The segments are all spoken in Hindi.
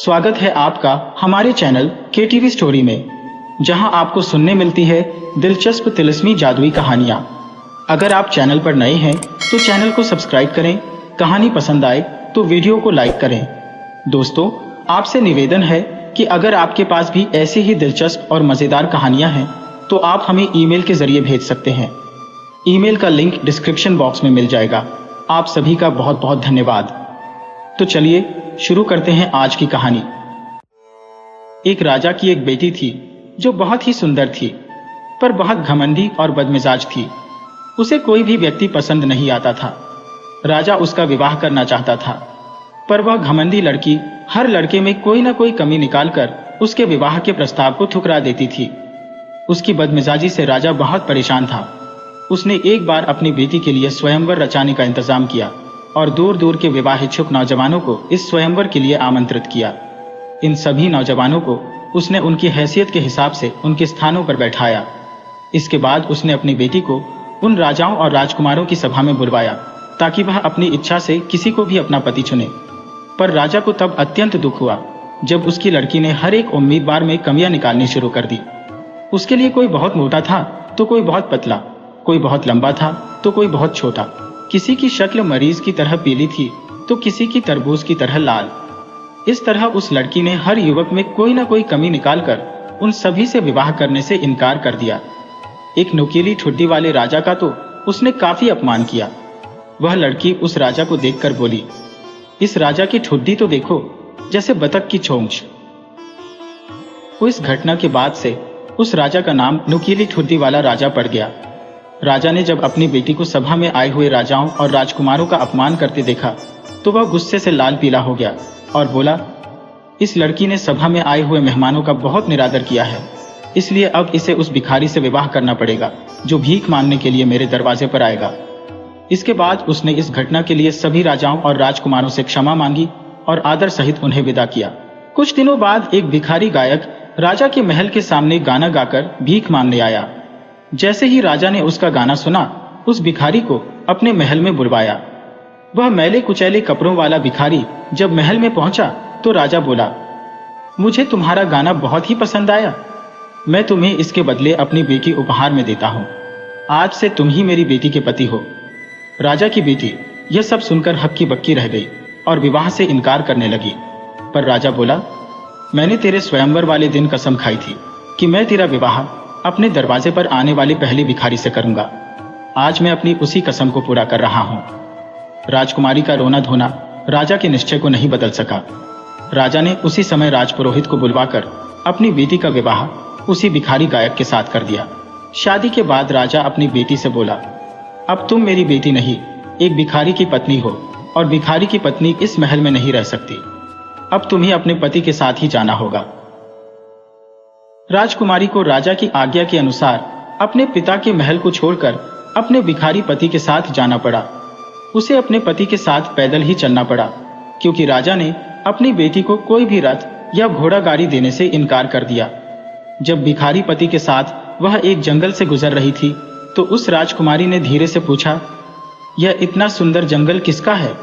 स्वागत है आपका हमारे चैनल KTV स्टोरी में, जहां आपको सुनने मिलती है दिलचस्प तिलिस्मी जादुई कहानियां। अगर आप चैनल पर नए हैं तो चैनल को सब्सक्राइब करें। कहानी पसंद आए तो वीडियो को लाइक करें। दोस्तों, आपसे निवेदन है कि अगर आपके पास भी ऐसी ही दिलचस्प और मज़ेदार कहानियां हैं तो आप हमें ईमेल के जरिए भेज सकते हैं। ईमेल का लिंक डिस्क्रिप्शन बॉक्स में मिल जाएगा। आप सभी का बहुत बहुत धन्यवाद। तो चलिए शुरू करते हैं आज की कहानी। एक राजा की एक बेटी थी जो बहुत ही सुंदर थी, पर बहुत घमंडी और बदमिजाज थी। उसे कोई भी व्यक्ति पसंद नहीं आता था। राजा उसका विवाह करना चाहता था, पर वह घमंडी लड़की हर लड़के में कोई न कोई कमी निकालकर उसके विवाह के प्रस्ताव को ठुकरा देती थी। उसकी बदमिजाजी से राजा बहुत परेशान था। उसने एक बार अपनी बेटी के लिए स्वयंवर रचाने का इंतजाम किया और दूर दूर के विवाह इच्छुक नौजवानों को इस स्वयंवर के लिए आमंत्रित किया। इन सभी नौजवानों को उसने उनकी हैसियत के हिसाब से उनके स्थानों पर बैठाया। इसके बाद उसने अपनी बेटी को उन राजाओं और राजकुमारों की सभा में बुलवाया ताकि वह अपनी इच्छा से किसी को भी अपना पति चुने। पर राजा को तब अत्यंत दुख हुआ जब उसकी लड़की ने हर एक उम्मीदवार में कमियां निकालनी शुरू कर दी। उसके लिए कोई बहुत मोटा था तो कोई बहुत पतला, कोई बहुत लंबा था तो कोई बहुत छोटा, किसी की शक्ल मरीज की तरह पीली थी तो किसी की तरबूज की तरह लाल। इस तरह उस लड़की ने हर युवक में कोई ना कोई कमी निकालकर उन सभी से विवाह करने से इनकार कर दिया। एक नुकीली ठुड्डी वाले राजा का तो उसने काफी अपमान किया। वह लड़की उस राजा को देखकर बोली, इस राजा की ठुड्डी तो देखो, जैसे बतख की चोंच। इस घटना के बाद से उस राजा का नाम नुकीली ठुड्डी वाला राजा पड़ गया। राजा ने जब अपनी बेटी को सभा में आए हुए राजाओं और राजकुमारों का अपमान करते देखा तो वह गुस्से से लाल पीला हो गया और बोला, इस लड़की ने सभा में आए हुए मेहमानों का बहुत निरादर किया है, इसलिए अब इसे उस भिखारी से विवाह करना पड़ेगा जो भीख मांगने के लिए मेरे दरवाजे पर आएगा। इसके बाद उसने इस घटना के लिए सभी राजाओं और राजकुमारों से क्षमा मांगी और आदर सहित उन्हें विदा किया। कुछ दिनों बाद एक भिखारी गायक राजा के महल के सामने गाना गाकर भीख मांगने आया। जैसे ही राजा ने उसका गाना सुना, उस भिखारी को अपने महल में बुलवाया। वह मैले कुचैले कपड़ों वाला भिखारी जब महल में पहुंचा तो राजा बोला, मुझे तुम्हारा गाना बहुत ही पसंद आया। मैं तुम्हें इसके बदले अपनी बेटी उपहार में देता हूं। आज से तुम ही मेरी बेटी के पति हो। राजा की बेटी यह सब सुनकर हक्की बक्की रह गई और विवाह से इनकार करने लगी। पर राजा बोला, मैंने तेरे स्वयंवर वाले दिन कसम खाई थी कि मैं तेरा विवाह अपने दरवाजे पर आने वाले पहले भिखारी से करूंगा। आज मैं अपनी उसी कसम को पूरा कर रहा हूं। राजकुमारी का रोना धोना राजा के निश्चय को नहीं बदल सका। राजा ने उसी समय राजपुरोहित को बुलवाकर अपनी बेटी का विवाह उसी भिखारी गायक के साथ कर दिया। शादी के बाद राजा अपनी बेटी से बोला, अब तुम मेरी बेटी नहीं, एक भिखारी की पत्नी हो और भिखारी की पत्नी इस महल में नहीं रह सकती। अब तुम्हें अपने पति के साथ ही जाना होगा। राजकुमारी को राजा की आज्ञा के अनुसार अपने पिता के महल को छोड़कर अपने भिखारी पति के साथ जाना पड़ा। उसे अपने पति के साथ पैदल ही चलना पड़ा, क्योंकि राजा ने अपनी बेटी को कोई भी रथ या घोड़ा गाड़ी देने से इनकार कर दिया। जब भिखारी पति के साथ वह एक जंगल से गुजर रही थी तो उस राजकुमारी ने धीरे से पूछा, यह इतना सुंदर जंगल किसका है?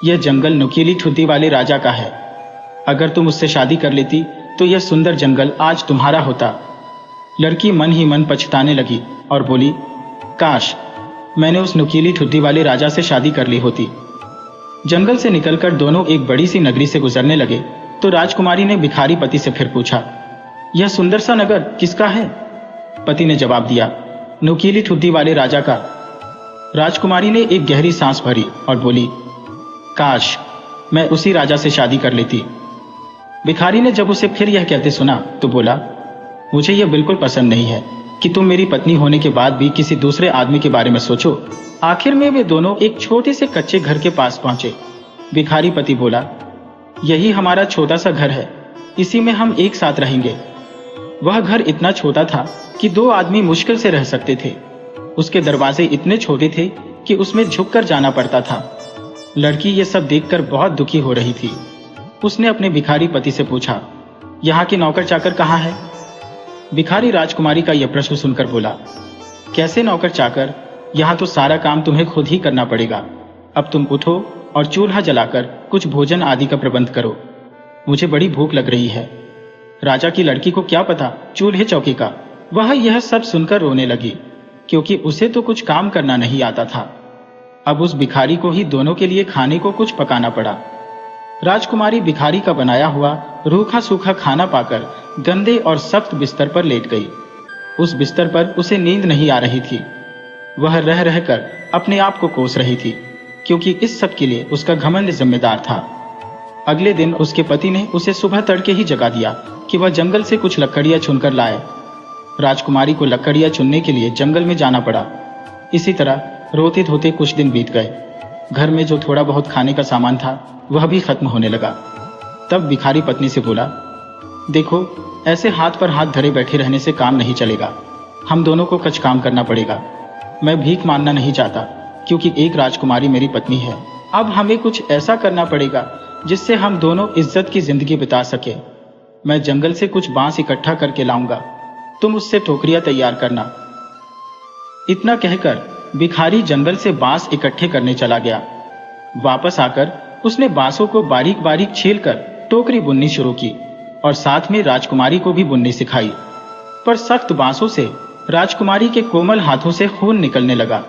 यह जंगल नुकीली ठुड्डी वाले राजा का है। अगर तुम उससे शादी कर लेती तो यह सुंदर जंगल आज तुम्हारा होता। लड़की मन ही मन पछताने लगी और बोली, काश मैंने उस नुकीली ठुड्डी वाले राजा से शादी कर ली होती। जंगल से निकलकर दोनों एक बड़ी सी नगरी से गुजरने लगे तो राजकुमारी ने भिखारी पति से फिर पूछा, यह सुंदर सा नगर किसका है? पति ने जवाब दिया, नुकीली ठुड्डी वाले राजा का। राजकुमारी ने एक गहरी सांस भरी और बोली, काश मैं उसी राजा से शादी कर लेती। भिखारी ने जब उसे फिर यह कहते सुना तो बोला, मुझे यह बिल्कुल पसंद नहीं है कि तुम मेरी पत्नी होने के बाद भी किसी दूसरे आदमी के बारे में सोचो। आखिर में वे दोनों एक छोटे से कच्चे घर के पास पहुंचे। भिखारी पति बोला, यही हमारा छोटा सा घर है, इसी में हम एक साथ रहेंगे। वह घर इतना छोटा था कि दो आदमी मुश्किल से रह सकते थे। उसके दरवाजे इतने छोटे थे कि उसमें झुककर जाना पड़ता था। लड़की ये सब देखकर बहुत दुखी हो रही थी। उसने अपने भिखारी पति से पूछा, यहाँ के नौकर चाकर कहाँ है? भिखारी राजकुमारी का यह प्रश्न सुनकर बोला, कैसे नौकर चाकर? यहाँ तो सारा काम तुम्हें खुद ही करना पड़ेगा। अब तुम उठो और चूल्हा जलाकर कुछ भोजन आदि का प्रबंध करो। मुझे बड़ी भूख लग रही है। राजा की लड़की को क्या पता चूल्हे चौकी का। वह यह सब सुनकर रोने लगी, क्योंकि उसे तो कुछ काम करना नहीं आता था। अब उस भिखारी को ही दोनों के लिए खाने को कुछ पकाना पड़ा। राजकुमारी भिखारी का बनाया हुआ रूखा सूखा खाना पाकर गंदे और सख्त बिस्तर पर लेट गई। उस बिस्तर पर उसे नींद नहीं आ रही थी। वह रह रहकर अपने आप को कोस रही थी, क्योंकि इस सब के लिए उसका घमंड जिम्मेदार था। अगले दिन उसके पति ने उसे सुबह तड़के ही जगा दिया कि वह जंगल से कुछ लकड़ियां चुनकर लाए। राजकुमारी को लकड़ियां चुनने के लिए जंगल में जाना पड़ा। इसी तरह रोते धोते कुछ दिन बीत गए। घर में जो थोड़ा बहुत खाने का सामान था वह भी खत्म होने लगा। तब भिखारी पत्नी से बोला, देखो, ऐसे हाथ पर हाथ धरे बैठे रहने से काम नहीं चलेगा। हम दोनों को कुछ काम करना पड़ेगा। मैं भीख मांगना नहीं चाहता, क्योंकि एक राजकुमारी मेरी पत्नी है। अब हमें कुछ ऐसा करना पड़ेगा जिससे हम दोनों इज्जत की जिंदगी बिता सके। मैं जंगल से कुछ बांस इकट्ठा करके लाऊंगा, तुम उससे टोकरियां तैयार करना। इतना कहकर भिखारी जंगल से बांस इकट्ठे करने चला गया। वापस आकर उसने बांसों को बारीक बारीक छीलकर टोकरी बुननी शुरू की और साथ में राजकुमारी को भी बुननी सिखाई। पर सख्त बांसों से राजकुमारी के कोमल हाथों से खून निकलने लगा।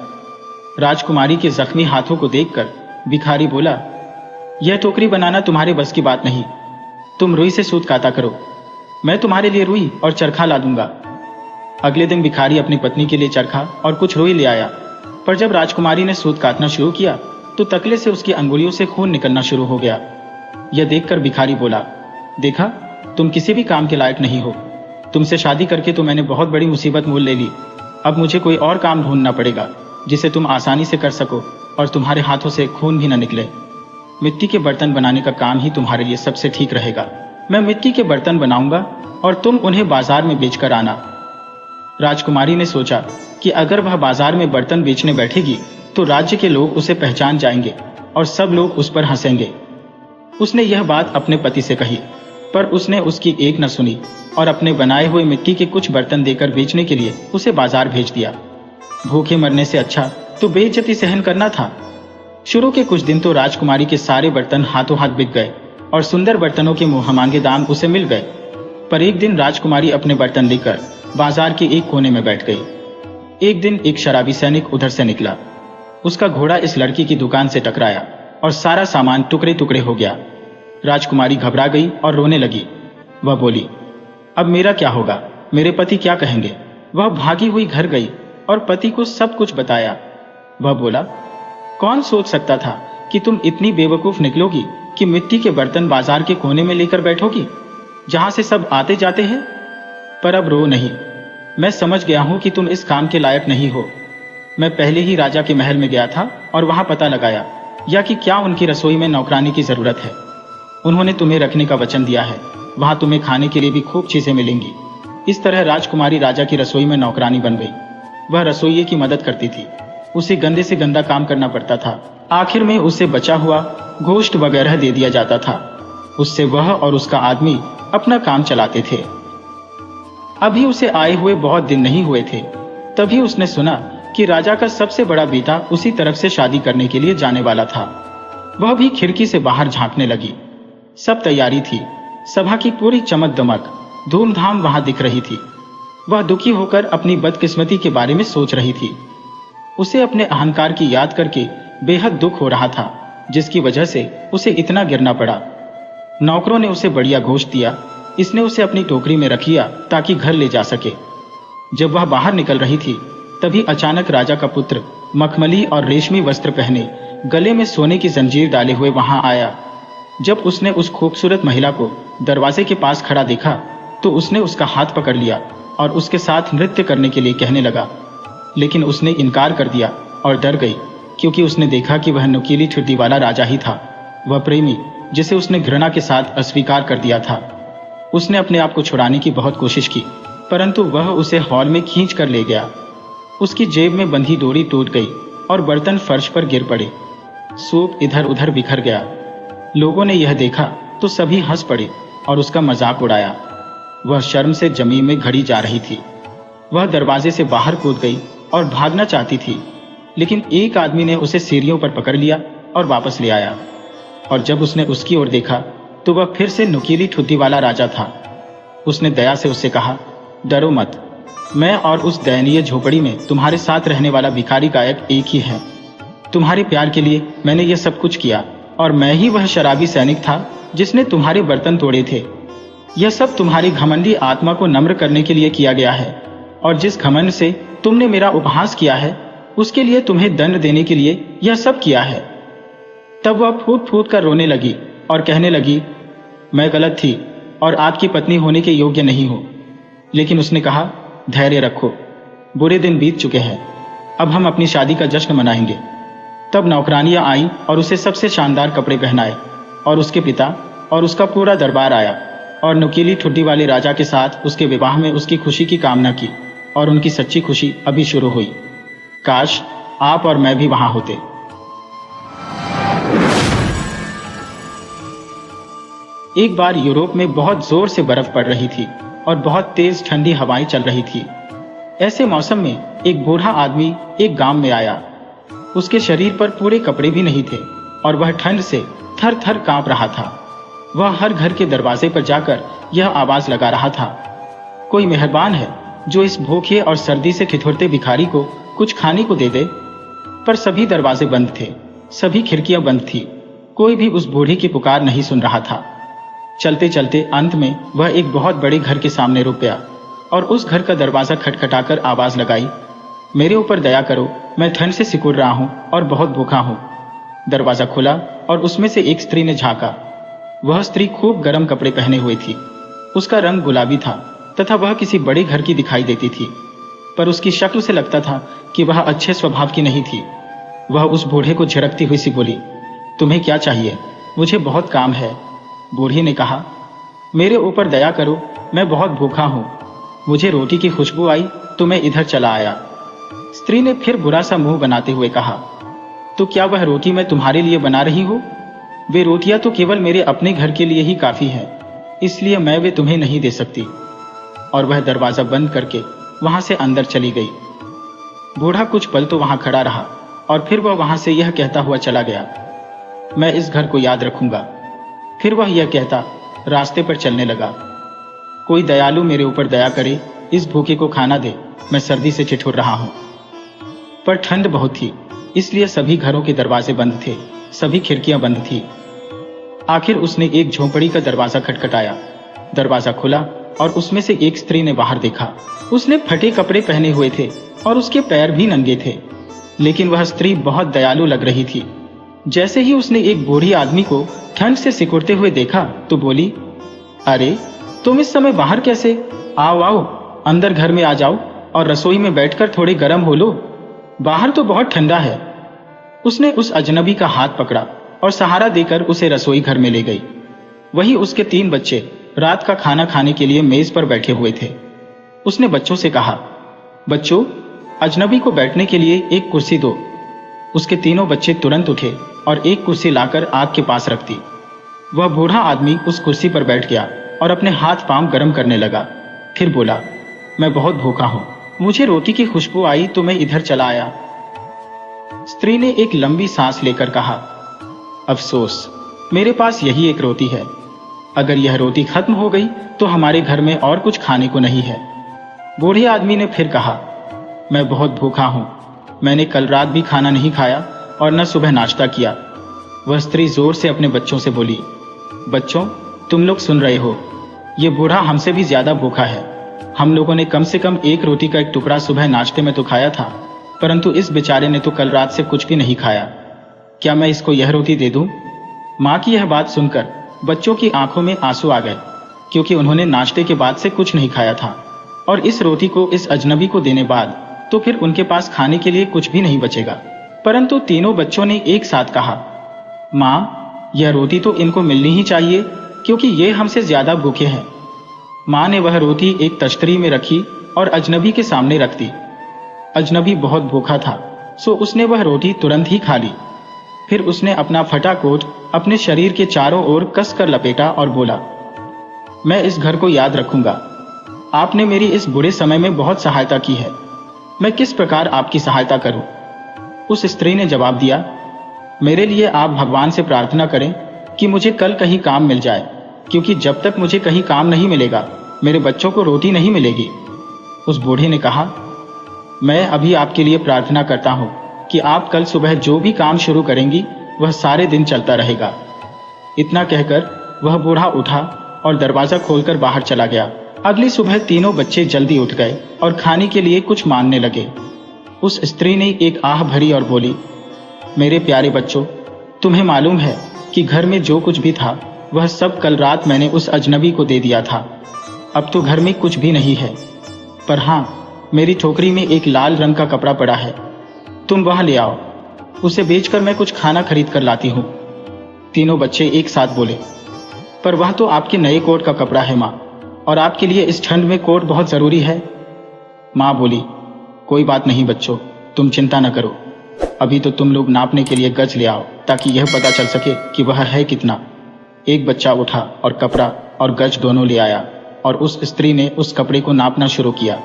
राजकुमारी के जख्मी हाथों को देखकर भिखारी बोला, यह टोकरी बनाना तुम्हारे बस की बात नहीं। तुम रुई से सूत काता करो, मैं तुम्हारे लिए रुई और चरखा ला दूंगा। अगले दिन भिखारी अपनी पत्नी के लिए चरखा और कुछ रुई ले आया। पर जब राजकुमारी ने सूत काटना शुरू किया तो तकले से उसकी अंगुलियों से खून निकलना शुरू हो गया। यह देखकर भिखारी बोला, देखा, तुम किसी भी काम के लायक नहीं हो। तुमसे शादी करके तो मैंने बहुत बड़ी मुसीबत मोल ले ली। अब मुझे कोई और काम ढूंढना पड़ेगा जिसे तुम आसानी से कर सको और तुम्हारे हाथों से खून भी न निकले। मिट्टी के बर्तन बनाने का काम ही तुम्हारे लिए सबसे ठीक रहेगा। मैं मिट्टी के बर्तन बनाऊंगा और तुम उन्हें बाजार में बेचकर आना। राजकुमारी ने सोचा कि अगर वह बाजार में बर्तन बेचने बैठेगी तो राज्य के लोग उसे पहचान जाएंगे और सब लोग उस पर हंसेंगे। उसने यह बात अपने पति से कही, पर उसने उसकी एक न सुनी और अपने बनाए हुए मिट्टी के कुछ बर्तन देकर बेचने के लिए उसे बाजार भेज दिया। भूखे मरने से अच्छा तो बेइज्जती सहन करना था। शुरू के कुछ दिन तो राजकुमारी के सारे बर्तन हाथों हाथ बिक गए और सुंदर बर्तनों के मुंह मांगे दाम उसे मिल गए। पर एक दिन राजकुमारी अपने बर्तन लेकर बाजार के एक कोने में बैठ गई। एक दिन एक शराबी सैनिक उधर से निकला। उसका घोड़ा इस लड़की की दुकान से टकराया और सारा सामान टुकड़े टुकड़े हो गया। राजकुमारी घबरा गई और रोने लगी। वह बोली, अब मेरा क्या होगा, मेरे पति क्या कहेंगे। वह भागी हुई घर गई और पति को सब कुछ बताया। वह बोला, कौन सोच सकता था कि तुम इतनी बेवकूफ निकलोगी कि मिट्टी के बर्तन बाजार के कोने में लेकर बैठोगी, जहां से सब आते जाते हैं। पर अब रो नहीं, मैं समझ गया हूं कि तुम इस काम के लायक नहीं हो। मैं पहले ही राजा के महल में गया था और वहां पता लगाया या कि क्या उनकी रसोई में नौकरानी की जरूरत है। उन्होंने तुम्हें रखने का वचन दिया है, वहां तुम्हें खाने के लिए भी खूब चीजें मिलेंगी। इस तरह राजकुमारी राजा की रसोई में नौकरानी बन गई। वह रसोइये की मदद करती थी, उसे गंदे से गंदा काम करना पड़ता था। आखिर में उसे बचा हुआ गोश्त वगैरह दे दिया जाता था। उससे वह और उसका आदमी अपना काम चलाते थे। अभी उसे आए हुए बहुत दिन नहीं हुए थे, तभी उसने सुना कि राजा का सबसे बड़ा बेटा उसी तरफ से शादी करने के लिए जाने वाला था। वह भी खिड़की से बाहर झांकने लगी। सब तैयारी थी, सभा की पूरी चमक दमक धूमधाम वहां दिख रही थी। वह दुखी होकर अपनी बदकिस्मती के बारे में सोच रही थी। उसे अपने अहंकार की याद करके बेहद दुख हो रहा था, जिसकी वजह से उसे इतना गिरना पड़ा। नौकरों ने उसे बढ़िया गोश्त दिया। इसने उसे अपनी टोकरी में रख लिया ताकि घर ले जा सके। जब वह बाहर निकल रही थी तभी अचानक राजा का पुत्र मखमली और रेशमी वस्त्र पहने, गले में सोने की जंजीर डाले हुए वहां आया। जब उसने उस खूबसूरत महिला को दरवाजे के पास खड़ा देखा तो उसने उसका हाथ पकड़ लिया और उसके साथ नृत्य करने के लिए कहने लगा। लेकिन उसने इनकार कर दिया और डर गई, क्योंकि उसने देखा कि वह नुकीली ठुड्डी वाला राजा ही था, वह प्रेमी जिसे उसने घृणा के साथ अस्वीकार कर दिया था। उसने अपने आप को छुड़ाने की बहुत कोशिश की, परंतु वह उसे हॉल में खींच कर ले गया। उसकी जेब में बंधी डोरी टूट गई और बर्तन फर्श पर गिर पड़े। सूप इधर उधर बिखर गया। लोगों ने यह देखा तो सभी हंस पड़े और उसका मजाक उड़ाया। वह शर्म से जमीन में घड़ी जा रही थी। वह दरवाजे से बाहर कूद गई और भागना चाहती थी, लेकिन एक आदमी ने उसे सीढ़ियों पर पकड़ लिया और वापस ले आया। और जब उसने उसकी ओर देखा तो वह फिर से नुकीली ठुड्डी वाला राजा था। उसने दया से उससे कहा, डरो मत, मैं और उस दयनीय झोपड़ी में तुम्हारे साथ रहने वाला भिखारी गायक एक ही है। तुम्हारे प्यार के लिए मैंने यह सब कुछ किया, और मैं ही वह शराबी सैनिक था जिसने तुम्हारे बर्तन तोड़े थे। यह सब तुम्हारी घमंडी आत्मा को नम्र करने के लिए किया गया है, और जिस घमंड से तुमने मेरा उपहास किया है उसके लिए तुम्हें दंड देने के लिए यह सब किया है। तब वह फूट फूट कर रोने लगी और कहने लगी, मैं गलत थी और आपकी पत्नी होने के योग्य नहीं हूं। लेकिन उसने कहा, धैर्य रखो, बुरे दिन बीत चुके हैं, अब हम अपनी शादी का जश्न मनाएंगे। तब नौकरानियां आईं और उसे सबसे शानदार कपड़े पहनाए, और उसके पिता और उसका पूरा दरबार आया और नुकीली ठुड्डी वाले राजा के साथ उसके विवाह में उसकी खुशी की कामना की, और उनकी सच्ची खुशी अभी शुरू हुई। काश आप और मैं भी वहां होते। एक बार यूरोप में बहुत जोर से बर्फ पड़ रही थी और बहुत तेज ठंडी हवाएं चल रही थी। ऐसे मौसम में एक बूढ़ा आदमी एक गांव में आया। उसके शरीर पर पूरे कपड़े भी नहीं थे और वह ठंड से थर थर कांप रहा था। वह हर घर के दरवाजे पर जाकर यह आवाज लगा रहा था, कोई मेहरबान है जो इस भूखे और सर्दी से ठिठुरते भिखारी को कुछ खाने को दे दे। पर सभी दरवाजे बंद थे, सभी खिड़कियां बंद थी, कोई भी उस बूढ़े की पुकार नहीं सुन रहा था। चलते चलते अंत में वह एक बहुत बड़े घर के सामने रुक गया और उस घर का दरवाजा खटखटाकर आवाज लगाई, मेरे ऊपर दया करो, मैं ठंड से सिकुड़ रहा हूं और बहुत भूखा हूं। दरवाजा खुला और उसमें से एक स्त्री ने झांका। वह स्त्री खूब गर्म कपड़े पहने हुए थी। उसका रंग गुलाबी था तथा वह किसी बड़े घर की दिखाई देती थी, पर उसकी शक्ल से लगता था कि वह अच्छे स्वभाव की नहीं थी। वह उस बूढ़े को झिड़कती हुई सी बोली, तुम्हें क्या चाहिए? मुझे बहुत काम है। बूढ़ी ने कहा, मेरे ऊपर दया करो, मैं बहुत भूखा हूं। मुझे रोटी की खुशबू आई तो मैं इधर चला आया। स्त्री ने फिर बुरा सा मुंह बनाते हुए कहा, तो क्या वह रोटी मैं तुम्हारे लिए बना रही हूं? वे रोटियां तो केवल मेरे अपने घर के लिए ही काफी है, इसलिए मैं वे तुम्हें नहीं दे सकती। और वह दरवाजा बंद करके वहां से अंदर चली गई। बूढ़ा कुछ पल तो वहां खड़ा रहा और फिर वह वहां से यह कहता हुआ चला गया, मैं इस घर को याद रखूंगा। फिर वह यह कहता रास्ते पर चलने लगा, कोई दयालु मेरे ऊपर दया करे, इस भूखे को खाना दे, मैं सर्दी से ठिठुर रहा हूं। पर ठंड बहुत थी, इसलिए सभी घरों के दरवाजे बंद थे, सभी खिड़कियां बंद थी। आखिर उसने एक झोंपड़ी का दरवाजा खटखटाया। दरवाजा खुला और उसमें से एक स्त्री ने बाहर देखा। उसने फटे कपड़े पहने हुए थे और उसके पैर भी नंगे थे, लेकिन वह स्त्री बहुत दयालु लग रही थी। जैसे ही उसने एक बूढ़ी आदमी को ठंड से सिकुड़ते हुए देखा तो बोली, अरे तुम इस समय बाहर कैसे? आओ आओ, अंदर घर में आ जाओ और रसोई में बैठकर थोड़े गर्म हो लो, बाहर तो बहुत ठंडा है। उसने उस अजनबी का हाथ पकड़ा और सहारा देकर उसे रसोई घर में ले गई। वही उसके 3 बच्चे रात का खाना खाने के लिए मेज पर बैठे हुए थे। उसने बच्चों से कहा, बच्चों, अजनबी को बैठने के लिए एक कुर्सी दो। उसके तीनों बच्चे तुरंत उठे और एक कुर्सी लाकर आग के पास रख दी। वह बूढ़ा आदमी उस कुर्सी पर बैठ गया और अपने हाथ पांव गर्म करने लगा। फिर बोला, मैं बहुत भूखा हूं, मुझे रोटी की खुशबू आई तो मैं इधर चला आया। स्त्री ने एक लंबी सांस लेकर कहा, अफसोस, मेरे पास यही एक रोटी है। अगर यह रोटी खत्म हो गई तो हमारे घर में और कुछ खाने को नहीं है। बूढ़े आदमी ने फिर कहा, मैं बहुत भूखा हूं, मैंने कल रात भी खाना नहीं खाया और न सुबह नाश्ता किया। वह स्त्री जोर से अपने बच्चों से बोली, बच्चों, तुम लोग सुन रहे हो, ये बूढ़ा हमसे भी ज्यादा भूखा है। हम लोगों ने कम से कम एक रोटी का एक टुकड़ा सुबह नाश्ते में तो खाया था, परंतु इस बेचारे ने तो कल रात से कुछ भी नहीं खाया। क्या मैं इसको यह रोटी दे दूं? माँ की यह बात सुनकर बच्चों की आंखों में आंसू आ गए, क्योंकि उन्होंने नाश्ते के बाद से कुछ नहीं खाया था, और इस रोटी को इस अजनबी को देने बाद तो फिर उनके पास खाने के लिए कुछ भी नहीं बचेगा। परंतु तीनों बच्चों ने एक साथ कहा, माँ, यह रोटी तो इनको मिलनी ही चाहिए, क्योंकि ये हमसे ज्यादा भूखे हैं। माँ ने वह रोटी एक तश्तरी में रखी और अजनबी के सामने रख दी। अजनबी बहुत भूखा था, सो उसने वह रोटी तुरंत ही खा ली। फिर उसने अपना फटा कोट अपने शरीर के चारों ओर कसकर लपेटा और बोला, मैं इस घर को याद रखूंगा। आपने मेरी इस बुरे समय में बहुत सहायता की है, मैं किस प्रकार आपकी सहायता करूं? उस स्त्री ने जवाब दिया, मेरे लिए आप भगवान से प्रार्थना करें कि मुझे कल कहीं काम मिल जाए क्योंकि जब तक मुझे कहीं काम नहीं मिलेगा मेरे बच्चों को रोटी नहीं मिलेगी। उस बूढ़े ने कहा, मैं अभी आपके लिए प्रार्थना करता हूँ कि आप कल सुबह जो भी काम शुरू करेंगी वह सारे दिन चलता रहेगा। इतना कहकर वह बूढ़ा उठा और दरवाजा खोलकर बाहर चला गया। अगली सुबह तीनों बच्चे जल्दी उठ गए और खाने के लिए कुछ मांगने लगे। उस स्त्री ने एक आह भरी और बोली, मेरे प्यारे बच्चों, तुम्हें मालूम है कि घर में जो कुछ भी था वह सब कल रात मैंने उस अजनबी को दे दिया था। अब तो घर में कुछ भी नहीं है, पर हाँ, मेरी टोकरी में एक लाल रंग का कपड़ा पड़ा है। तुम वह ले आओ, उसे बेचकर मैं कुछ खाना खरीद कर लाती हूँ। तीनों बच्चे एक साथ बोले, पर वह तो आपके नए कोट का कपड़ा है माँ, और आपके लिए इस ठंड में कोट बहुत जरूरी है। माँ बोली, कोई बात नहीं बच्चों, तुम चिंता न करो। अभी तो तुम लोग नापने के लिए गज ले आओ ताकि यह पता चल सके कि वह है कितना। एक बच्चा उठा और कपड़ा और गज दोनों ले आया और उस स्त्री ने उस कपड़े को नापना शुरू किया।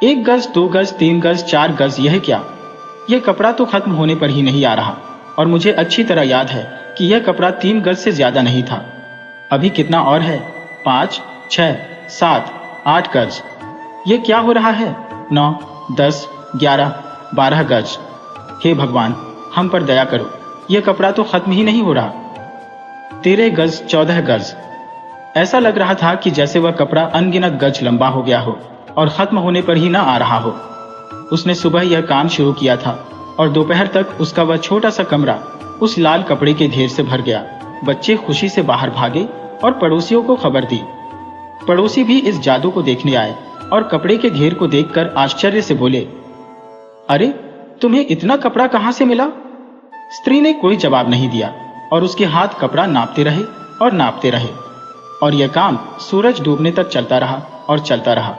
1 गज, 2 गज, 3 गज, 4 गज, यह क्या? यह कपड़ा तो खत्म होने पर ही नहीं आ रहा, और मुझे अच्छी तरह याद है कि यह कपड़ा 3 गज से ज्यादा नहीं था। अभी कितना और है? 5, 6, 7, 8 गज। यह क्या हो रहा है? 9, 10, 11, 12 गज। हे भगवान, हम पर दया करो, यह कपड़ा तो खत्म ही नहीं हो रहा। 13 गज, 14 गज। ऐसा लग रहा था कि जैसे वह कपड़ा अनगिनत गज लंबा हो गया हो और खत्म होने पर ही न आ रहा हो। उसने सुबह यह काम शुरू किया था और दोपहर तक उसका वह छोटा सा कमरा उस लाल कपड़े के ढेर से भर गया। बच्चे खुशी से बाहर भागे और पड़ोसियों को खबर दी। पड़ोसी भी इस जादू को देखने आए और कपड़े के ढेर को देखकर आश्चर्य से बोले, अरे, तुम्हें इतना कपड़ा कहां से मिला? स्त्री ने कोई जवाब नहीं दिया और उसके हाथ कपड़ा नापते रहे और नापते रहे, और यह काम सूरज डूबने तक चलता रहा और चलता रहा।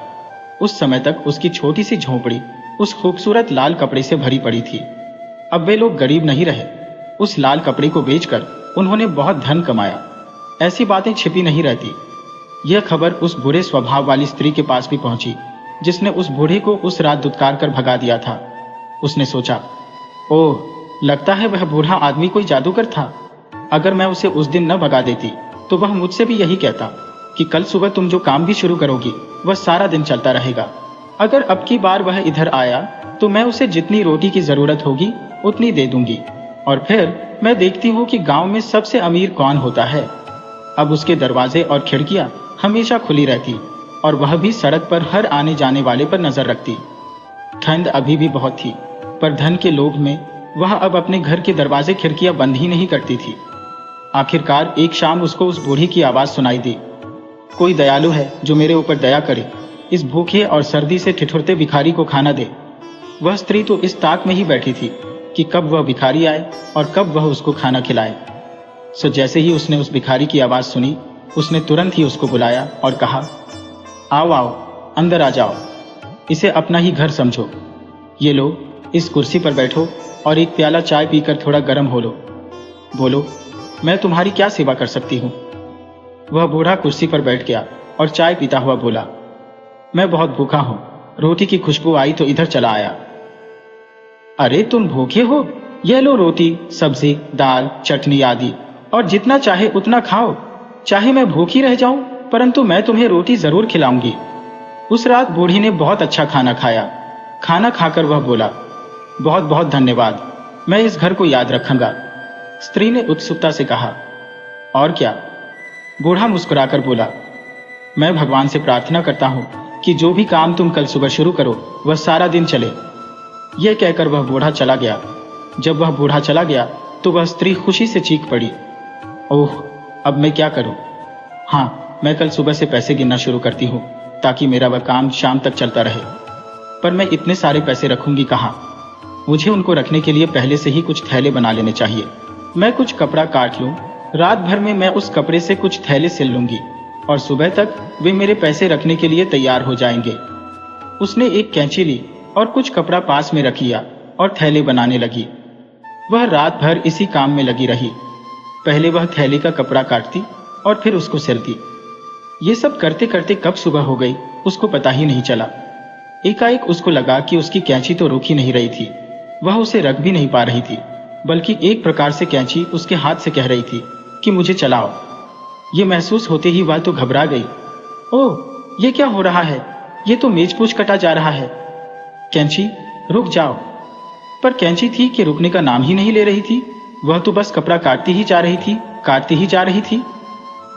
उस समय तक उसकी छोटी सी झोंपड़ी उस खूबसूरत लाल कपड़े से भरी पड़ी थी। अब वे लोग गरीब नहीं रहे। उस लाल कपड़े को बेचकर उन्होंने बहुत धन कमाया। ऐसी बातें छिपी नहीं रहती। यह खबर उस बुरे स्वभाव वाली स्त्री के पास भी पहुंची, जिसने उस बूढ़े को उस रात दुत्कार कर भगा दिया था। उसने सोचा, ओह, लगता है वह बूढ़ा आदमी कोई जादूगर था। अगर मैं उसे उस दिन न भगा देती तो वह मुझसे भी यही कहता कि कल सुबह तुम जो काम भी शुरू करोगी वह सारा दिन चलता रहेगा। अगर अब की बार वह इधर आया तो मैं उसे जितनी रोटी की जरूरत होगी उतनी दे दूंगी, और फिर मैं देखती हूँ कि गांव में सबसे अमीर कौन होता है। अब उसके दरवाजे और खिड़कियां हमेशा खुली रहती और वह भी सड़क पर हर आने जाने वाले पर नजर रखती। ठंड अभी भी बहुत थी, पर धन के लोभ में वह अब अपने घर के दरवाजे खिड़कियां बंद ही नहीं करती थी। आखिरकार एक शाम उसको उस बूढ़ी की आवाज सुनाई दी, कोई दयालु है जो मेरे ऊपर दया करे, इस भूखे और सर्दी से ठिठुरते भिखारी को खाना दे। वह स्त्री तो इस ताक में ही बैठी थी कि कब वह भिखारी आए और कब वह उसको खाना खिलाए। सो जैसे ही उसने उस भिखारी की आवाज सुनी, उसने तुरंत ही उसको बुलाया और कहा, आओ आओ, अंदर आ जाओ, इसे अपना ही घर समझो। ये लो, इस कुर्सी पर बैठो और एक प्याला चाय पीकर थोड़ा गर्म हो लो। बोलो, मैं तुम्हारी क्या सेवा कर सकती हूँ? वह बूढ़ा कुर्सी पर बैठ गया और चाय पीता हुआ बोला, मैं बहुत भूखा हूँ, रोटी की खुशबू आई तो इधर चला आया। अरे, तुम भूखे हो? यह लो रोटी, सब्जी, दाल, चटनी आदि, और जितना चाहे उतना खाओ। चाहे मैं भूखी रह जाऊं, परंतु मैं तुम्हें रोटी जरूर खिलाऊंगी। उस रात बूढ़ी ने बहुत अच्छा खाना खाया। खाना खाकर वह बोला, बहुत बहुत धन्यवाद, मैं इस घर को याद रखूंगा। स्त्री ने उत्सुकता से कहा, और क्या? बूढ़ा मुस्कुराकर बोला, मैं भगवान से प्रार्थना करता हूं कि जो भी काम तुम कल सुबह शुरू करो वह सारा दिन चले। यह कहकर वह बूढ़ा चला गया। जब वह बूढ़ा चला गया तो वह स्त्री खुशी से चीख पड़ी, ओह, अब मैं क्या करूं? हाँ, मैं कल सुबह से पैसे गिनना शुरू करती हूँ ताकि मेरा वह काम शाम तक चलता रहे। पर मैं इतने सारे पैसे रखूंगी कहाँ? मुझे उनको रखने के लिए पहले से ही कुछ थैले बना लेने चाहिए। मैं कुछ कपड़ा काट लूं, रात भर में मैं उस कपड़े से कुछ थैले सिल लूंगी और सुबह तक वे मेरे पैसे रखने के लिए तैयार हो जाएंगे। उसने एक कैंची ली और कुछ कपड़ा पास में रख लिया और थैले बनाने लगी। वह रात भर इसी काम में लगी रही। पहले वह थैले का कपड़ा काटती और फिर उसको सिलती। ये सब करते करते कब सुबह हो गई उसको पता ही नहीं चला। एकाएक उसको लगा कि उसकी कैंची तो रुक ही नहीं रही थी। वह उसे रख भी नहीं पा रही थी, बल्कि एक प्रकार से कैंची उसके हाथ से कह रही थी कि मुझे चलाओ, ये महसूस होते ही वह तो घबरा गई। ओह, ये क्या हो रहा है? ये तो मेजपोश कटा जा रहा है। कैंची, रुक जाओ। पर कैंची थी कि रुकने का नाम ही नहीं ले रही थी। वह तो बस कपड़ा काटती ही जा रही थी, काटती ही जा रही थी।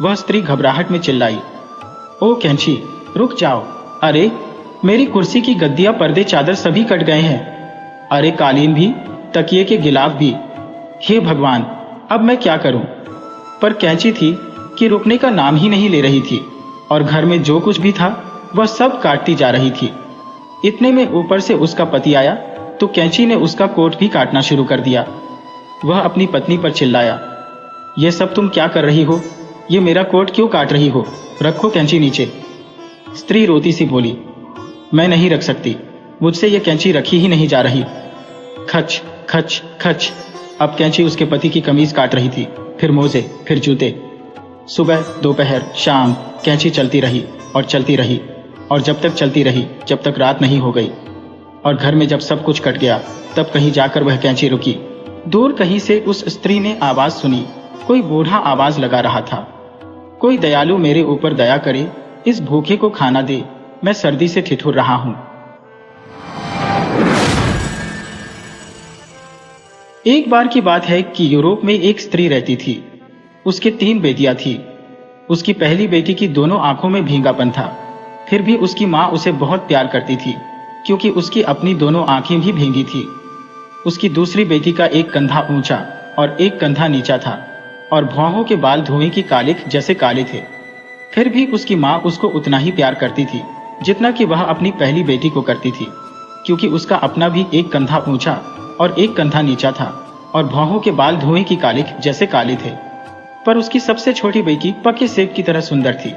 वह स्त्री घबराहट में चिल्लाई, ओ कैंची, रुक जाओ। अरे, मेरी कुर्सी की गद्दियां, पर्दे, चादर सभी कट गए हैं। अरे कालीन भी, तकिए के गिलाफ भी। हे भगवान, अब मैं क्या करूं? पर कैंची थी कि रुकने का नाम ही नहीं ले रही थी और घर में जो कुछ भी था वह सब काटती जा रही थी। इतने में ऊपर से उसका पति आया तो कैंची ने उसका कोट भी काटना शुरू कर दिया। वह अपनी पत्नी पर चिल्लाया, यह सब तुम क्या कर रही हो? ये मेरा कोट क्यों काट रही हो? रखो कैंची नीचे। स्त्री रोती सी बोली, मैं नहीं रख सकती, मुझसे ये कैंची रखी ही नहीं जा रही। खच खच खच। अब कैंची उसके पति की कमीज काट रही थी, फिर मोजे, फिर जूते। सुबह, दोपहर, शाम कैंची चलती रही और चलती रही और जब तक चलती रही जब तक रात नहीं हो गई। और घर में जब सब कुछ कट गया तब कहीं जाकर वह कैंची रुकी। दूर कहीं से उस स्त्री ने आवाज सुनी। कोई बूढ़ा आवाज लगा रहा था, कोई दयालु मेरे ऊपर दया करे, इस भूखे को खाना दे, मैं सर्दी से ठिठुर रहा हूं। एक बार की बात है कि यूरोप में एक स्त्री रहती थी। उसके 3 बेटियां थी। उसकी पहली बेटी की दोनों आंखों में भींगापन था, फिर भी उसकी मां उसे बहुत प्यार करती थी क्योंकि उसकी अपनी दोनों आंखें भी भींगी थी। उसकी दूसरी बेटी का एक कंधा ऊंचा और एक कंधा नीचा था और भौहों के बाल धुएं की कालिख जैसे काले थे। फिर भी उसकी मां उसको उतना ही प्यार करती थी जितना कि वह अपनी पहली बेटी को करती थी, क्योंकि उसका अपना भी एक कंधा ऊंचा और एक कंधा नीचा था और भौहों के बाल धुएं की कालिख जैसे काले थे। पर उसकी सबसे छोटी बेटी पके सेब की तरह सुंदर थी।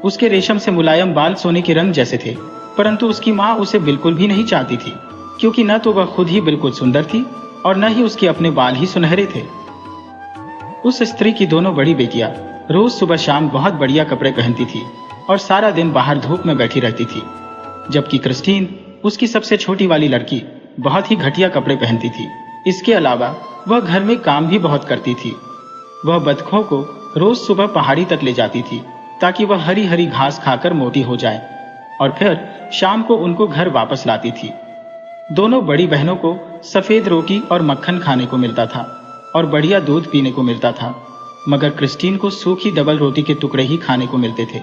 उसके रेशम से मुलायम बाल सोने के रंग जैसे थे, परंतु उसकी मां उसे बिल्कुल भी नहीं चाहती थी, क्योंकि न तो वह खुद ही बिल्कुल सुंदर थी और न ही उसके अपने बाल ही सुनहरे थे। उस स्त्री की दोनों बड़ी बेटियां रोज सुबह शाम बहुत बढ़िया कपड़े पहनती थी और सारा दिन बाहर धूप में बैठी रहती थी, जबकि क्रिस्टीन, उसकी सबसे छोटी वाली लड़की, बहुत ही घटिया कपड़े पहनती थी। इसके अलावा वह घर में काम भी बहुत करती थी। वह बतखों को रोज सुबह पहाड़ी तक ले जाती थी ताकि वह हरी हरी घास खाकर मोटी हो जाए और फिर शाम को उनको घर वापस लाती थी। दोनों बड़ी बहनों को सफेद रोटी और मक्खन खाने को मिलता था और बढ़िया दूध पीने को मिलता था, मगर क्रिस्टीन को सूखी डबल रोटी के टुकड़े ही खाने को मिलते थे।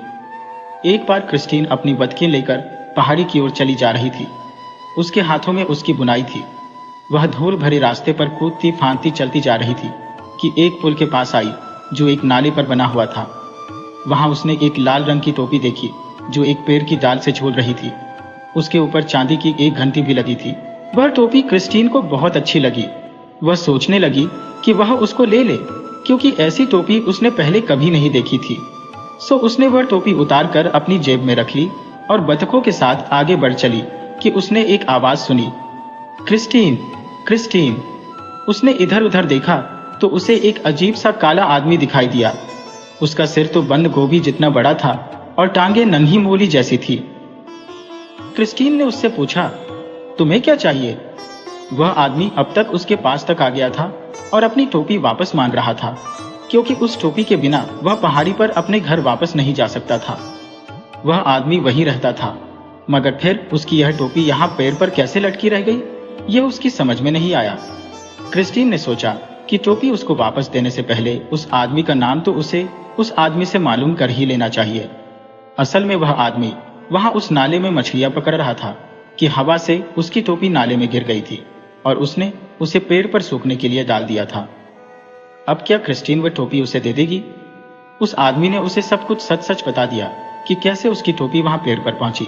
एक बार क्रिस्टीन अपनी बतखें लेकर पहाड़ी की ओर चली जा रही थी। उसके हाथों में उसकी बुनाई थी। वह धूल भरे रास्ते पर कूदती फांदती चलती जा रही थी कि एक पुल के पास आई जो एक नाले पर बना हुआ था। वहां उसने एक लाल रंग की टोपी देखी जो एक पेड़ की डाल से झूल रही थी। उसके ऊपर चांदी की एक घंटी भी लगी थी। वह टोपी क्रिस्टीन को बहुत अच्छी लगी। वह सोचने लगी कि वह उसको ले ले, क्योंकि ऐसी टोपी उसने पहले कभी नहीं देखी थी। सो उसने वह टोपी उतार कर अपनी जेब में रख ली और बतखों के साथ आगे बढ़ चली कि उसने एक आवाज सुनी, क्रिस्टीन, क्रिस्टीन। उसने इधर उधर देखा तो उसे एक अजीब सा काला आदमी दिखाई दिया। उसका सिर तो बंद गोभी जितना बड़ा था और टांगे नन्ही मूली जैसी थी। क्रिस्टीन ने उससे पूछा, तुम्हें क्या चाहिए? वह आदमी अब तक उसके पास तक आ गया था और अपनी टोपी वापस मांग रहा था, क्योंकि उस टोपी के बिना वह पहाड़ी पर अपने घर वापस नहीं जा सकता था। वह आदमी वहीं रहता था, मगर फिर उसकी यह टोपी यहाँ पैर पर कैसे लटकी रह गई, यह उसकी समझ में नहीं आया। क्रिस्टीन ने सोचा कि टोपी उसको वापस देने से पहले उस आदमी का नाम तो उसे उस आदमी से मालूम कर ही लेना चाहिए। असल में वह आदमी वहां उस नाले में मछलियां पकड़ रहा था कि हवा से उसकी टोपी नाले में गिर गई थी और उसने उसे पेड़ पर सूखने के लिए डाल दिया था। अब क्या क्रिस्टीन वह टोपी उसे दे देगी? उस आदमी ने उसे सब कुछ सच सच बता दिया कि कैसे उसकी टोपी वहां पेड़ पर पहुंची।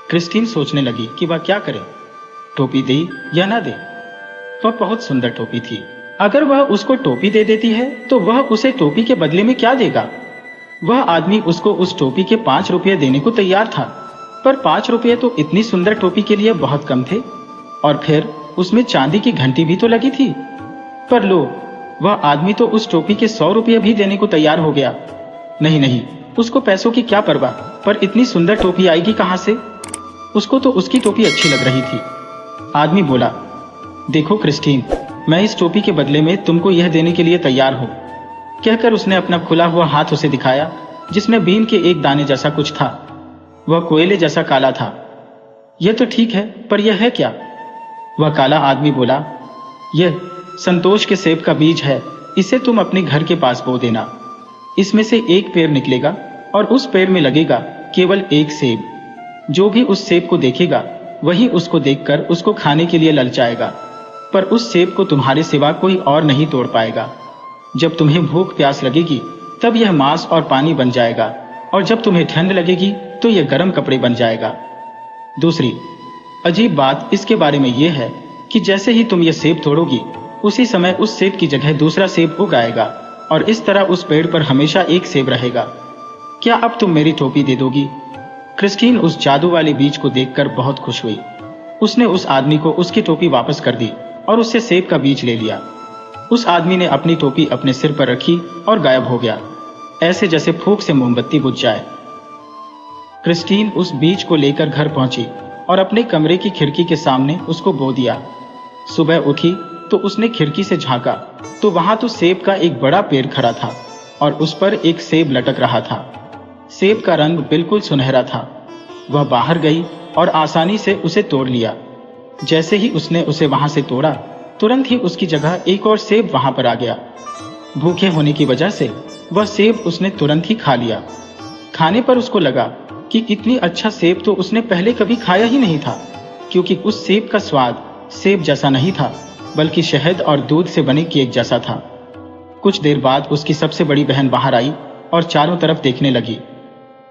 क्रिस्टीन सोचने लगी कि वह क्या करे, टोपी दे या ना दे। वह बहुत सुंदर टोपी थी। अगर वह उसको टोपी दे देती है तो वह उसे टोपी के बदले में क्या देगा? वह आदमी उसको उस टोपी के 5 रुपये देने को तैयार था, पर 5 रुपये तो इतनी सुंदर टोपी के लिए बहुत कम थे। और फिर उसमें चांदी की घंटी भी तो लगी थी। पर लो, वह आदमी तो उस टोपी के 100 रुपये भी देने को तैयार हो गया। नहीं नहीं, उसको पैसों की क्या परवाह, पर इतनी सुंदर टोपी आएगी कहां से? उसको तो उसकी टोपी अच्छी लग रही थी। आदमी बोला, देखो क्रिस्टीन, मैं इस टोपी के बदले में तुमको यह देने के लिए तैयार हूं। कहकर उसने अपना खुला हुआ हाथ उसे दिखाया, जिसमें बीन के एक दाने जैसा कुछ था। वह कोयले जैसा काला था। यह तो ठीक है, पर यह है क्या? वह काला आदमी बोला, यह संतोष के सेब का बीज है। इसे तुम अपने घर के पास बो देना। इसमें से एक पेड़ निकलेगा और उस पेड़ में लगेगा केवल एक सेब। जो भी उस सेब को देखेगा वही उसको देखकर उसको खाने के लिए ललचाएगा, पर उस सेब को तुम्हारे सिवा कोई और नहीं तोड़ पाएगा। जब तुम्हें भूख प्यास लगेगी तब यह मांस और पानी बन जाएगा, और जब तुम्हें ठंड लगेगी तो यह गर्म कपड़े बन जाएगा। दूसरी अजीब बात इसके बारे में यह है कि जैसे ही तुम यह सेब तोड़ोगी, उसी समय उस सेब की जगह दूसरा सेब उग आएगा, और इस तरह उस पेड़ पर हमेशा एक सेब रहेगा। क्या अब तुम मेरी टोपी दे दोगी? क्रिस्टीन उस जादू वाले बीज को देखकर बहुत खुश हुई। उसने उस आदमी को उसकी टोपी वापस कर दी और उससे सेब का बीज ले लिया। उस आदमी ने अपनी टोपी अपने सिर पर रखी और गायब हो गया, ऐसे जैसे फूंक से मोमबत्ती बुझ जाए। क्रिस्टीन उस बीज को लेकर घर पहुंची और अपने कमरे की खिड़की के सामने उसको बो दिया। सुबह उठी तो उसने खिड़की से झांका तो वहां तो सेब का एक बड़ा पेड़ खड़ा था और उस पर एक सेब लटक रहा था। सेब का रंग बिल्कुल सुनहरा था। वह बाहर गई और आसानी से उसे तोड़ लिया। जैसे ही उसने उसे वहां से तोड़ा, तुरंत ही उसकी जगह एक और सेब वहां पर आ गया। भूखे होने की वजह से वह सेब उसने तुरंत ही खा लिया। खाने पर उसको लगा कि इतनी अच्छा सेब तो उसने पहले कभी खाया ही नहीं था, क्योंकि उस सेब का स्वाद सेब जैसा नहीं था, बल्कि शहद और दूध से बने केक जैसा था। कुछ देर बाद उसकी सबसे बड़ी बहन बाहर आई और चारों तरफ देखने लगी।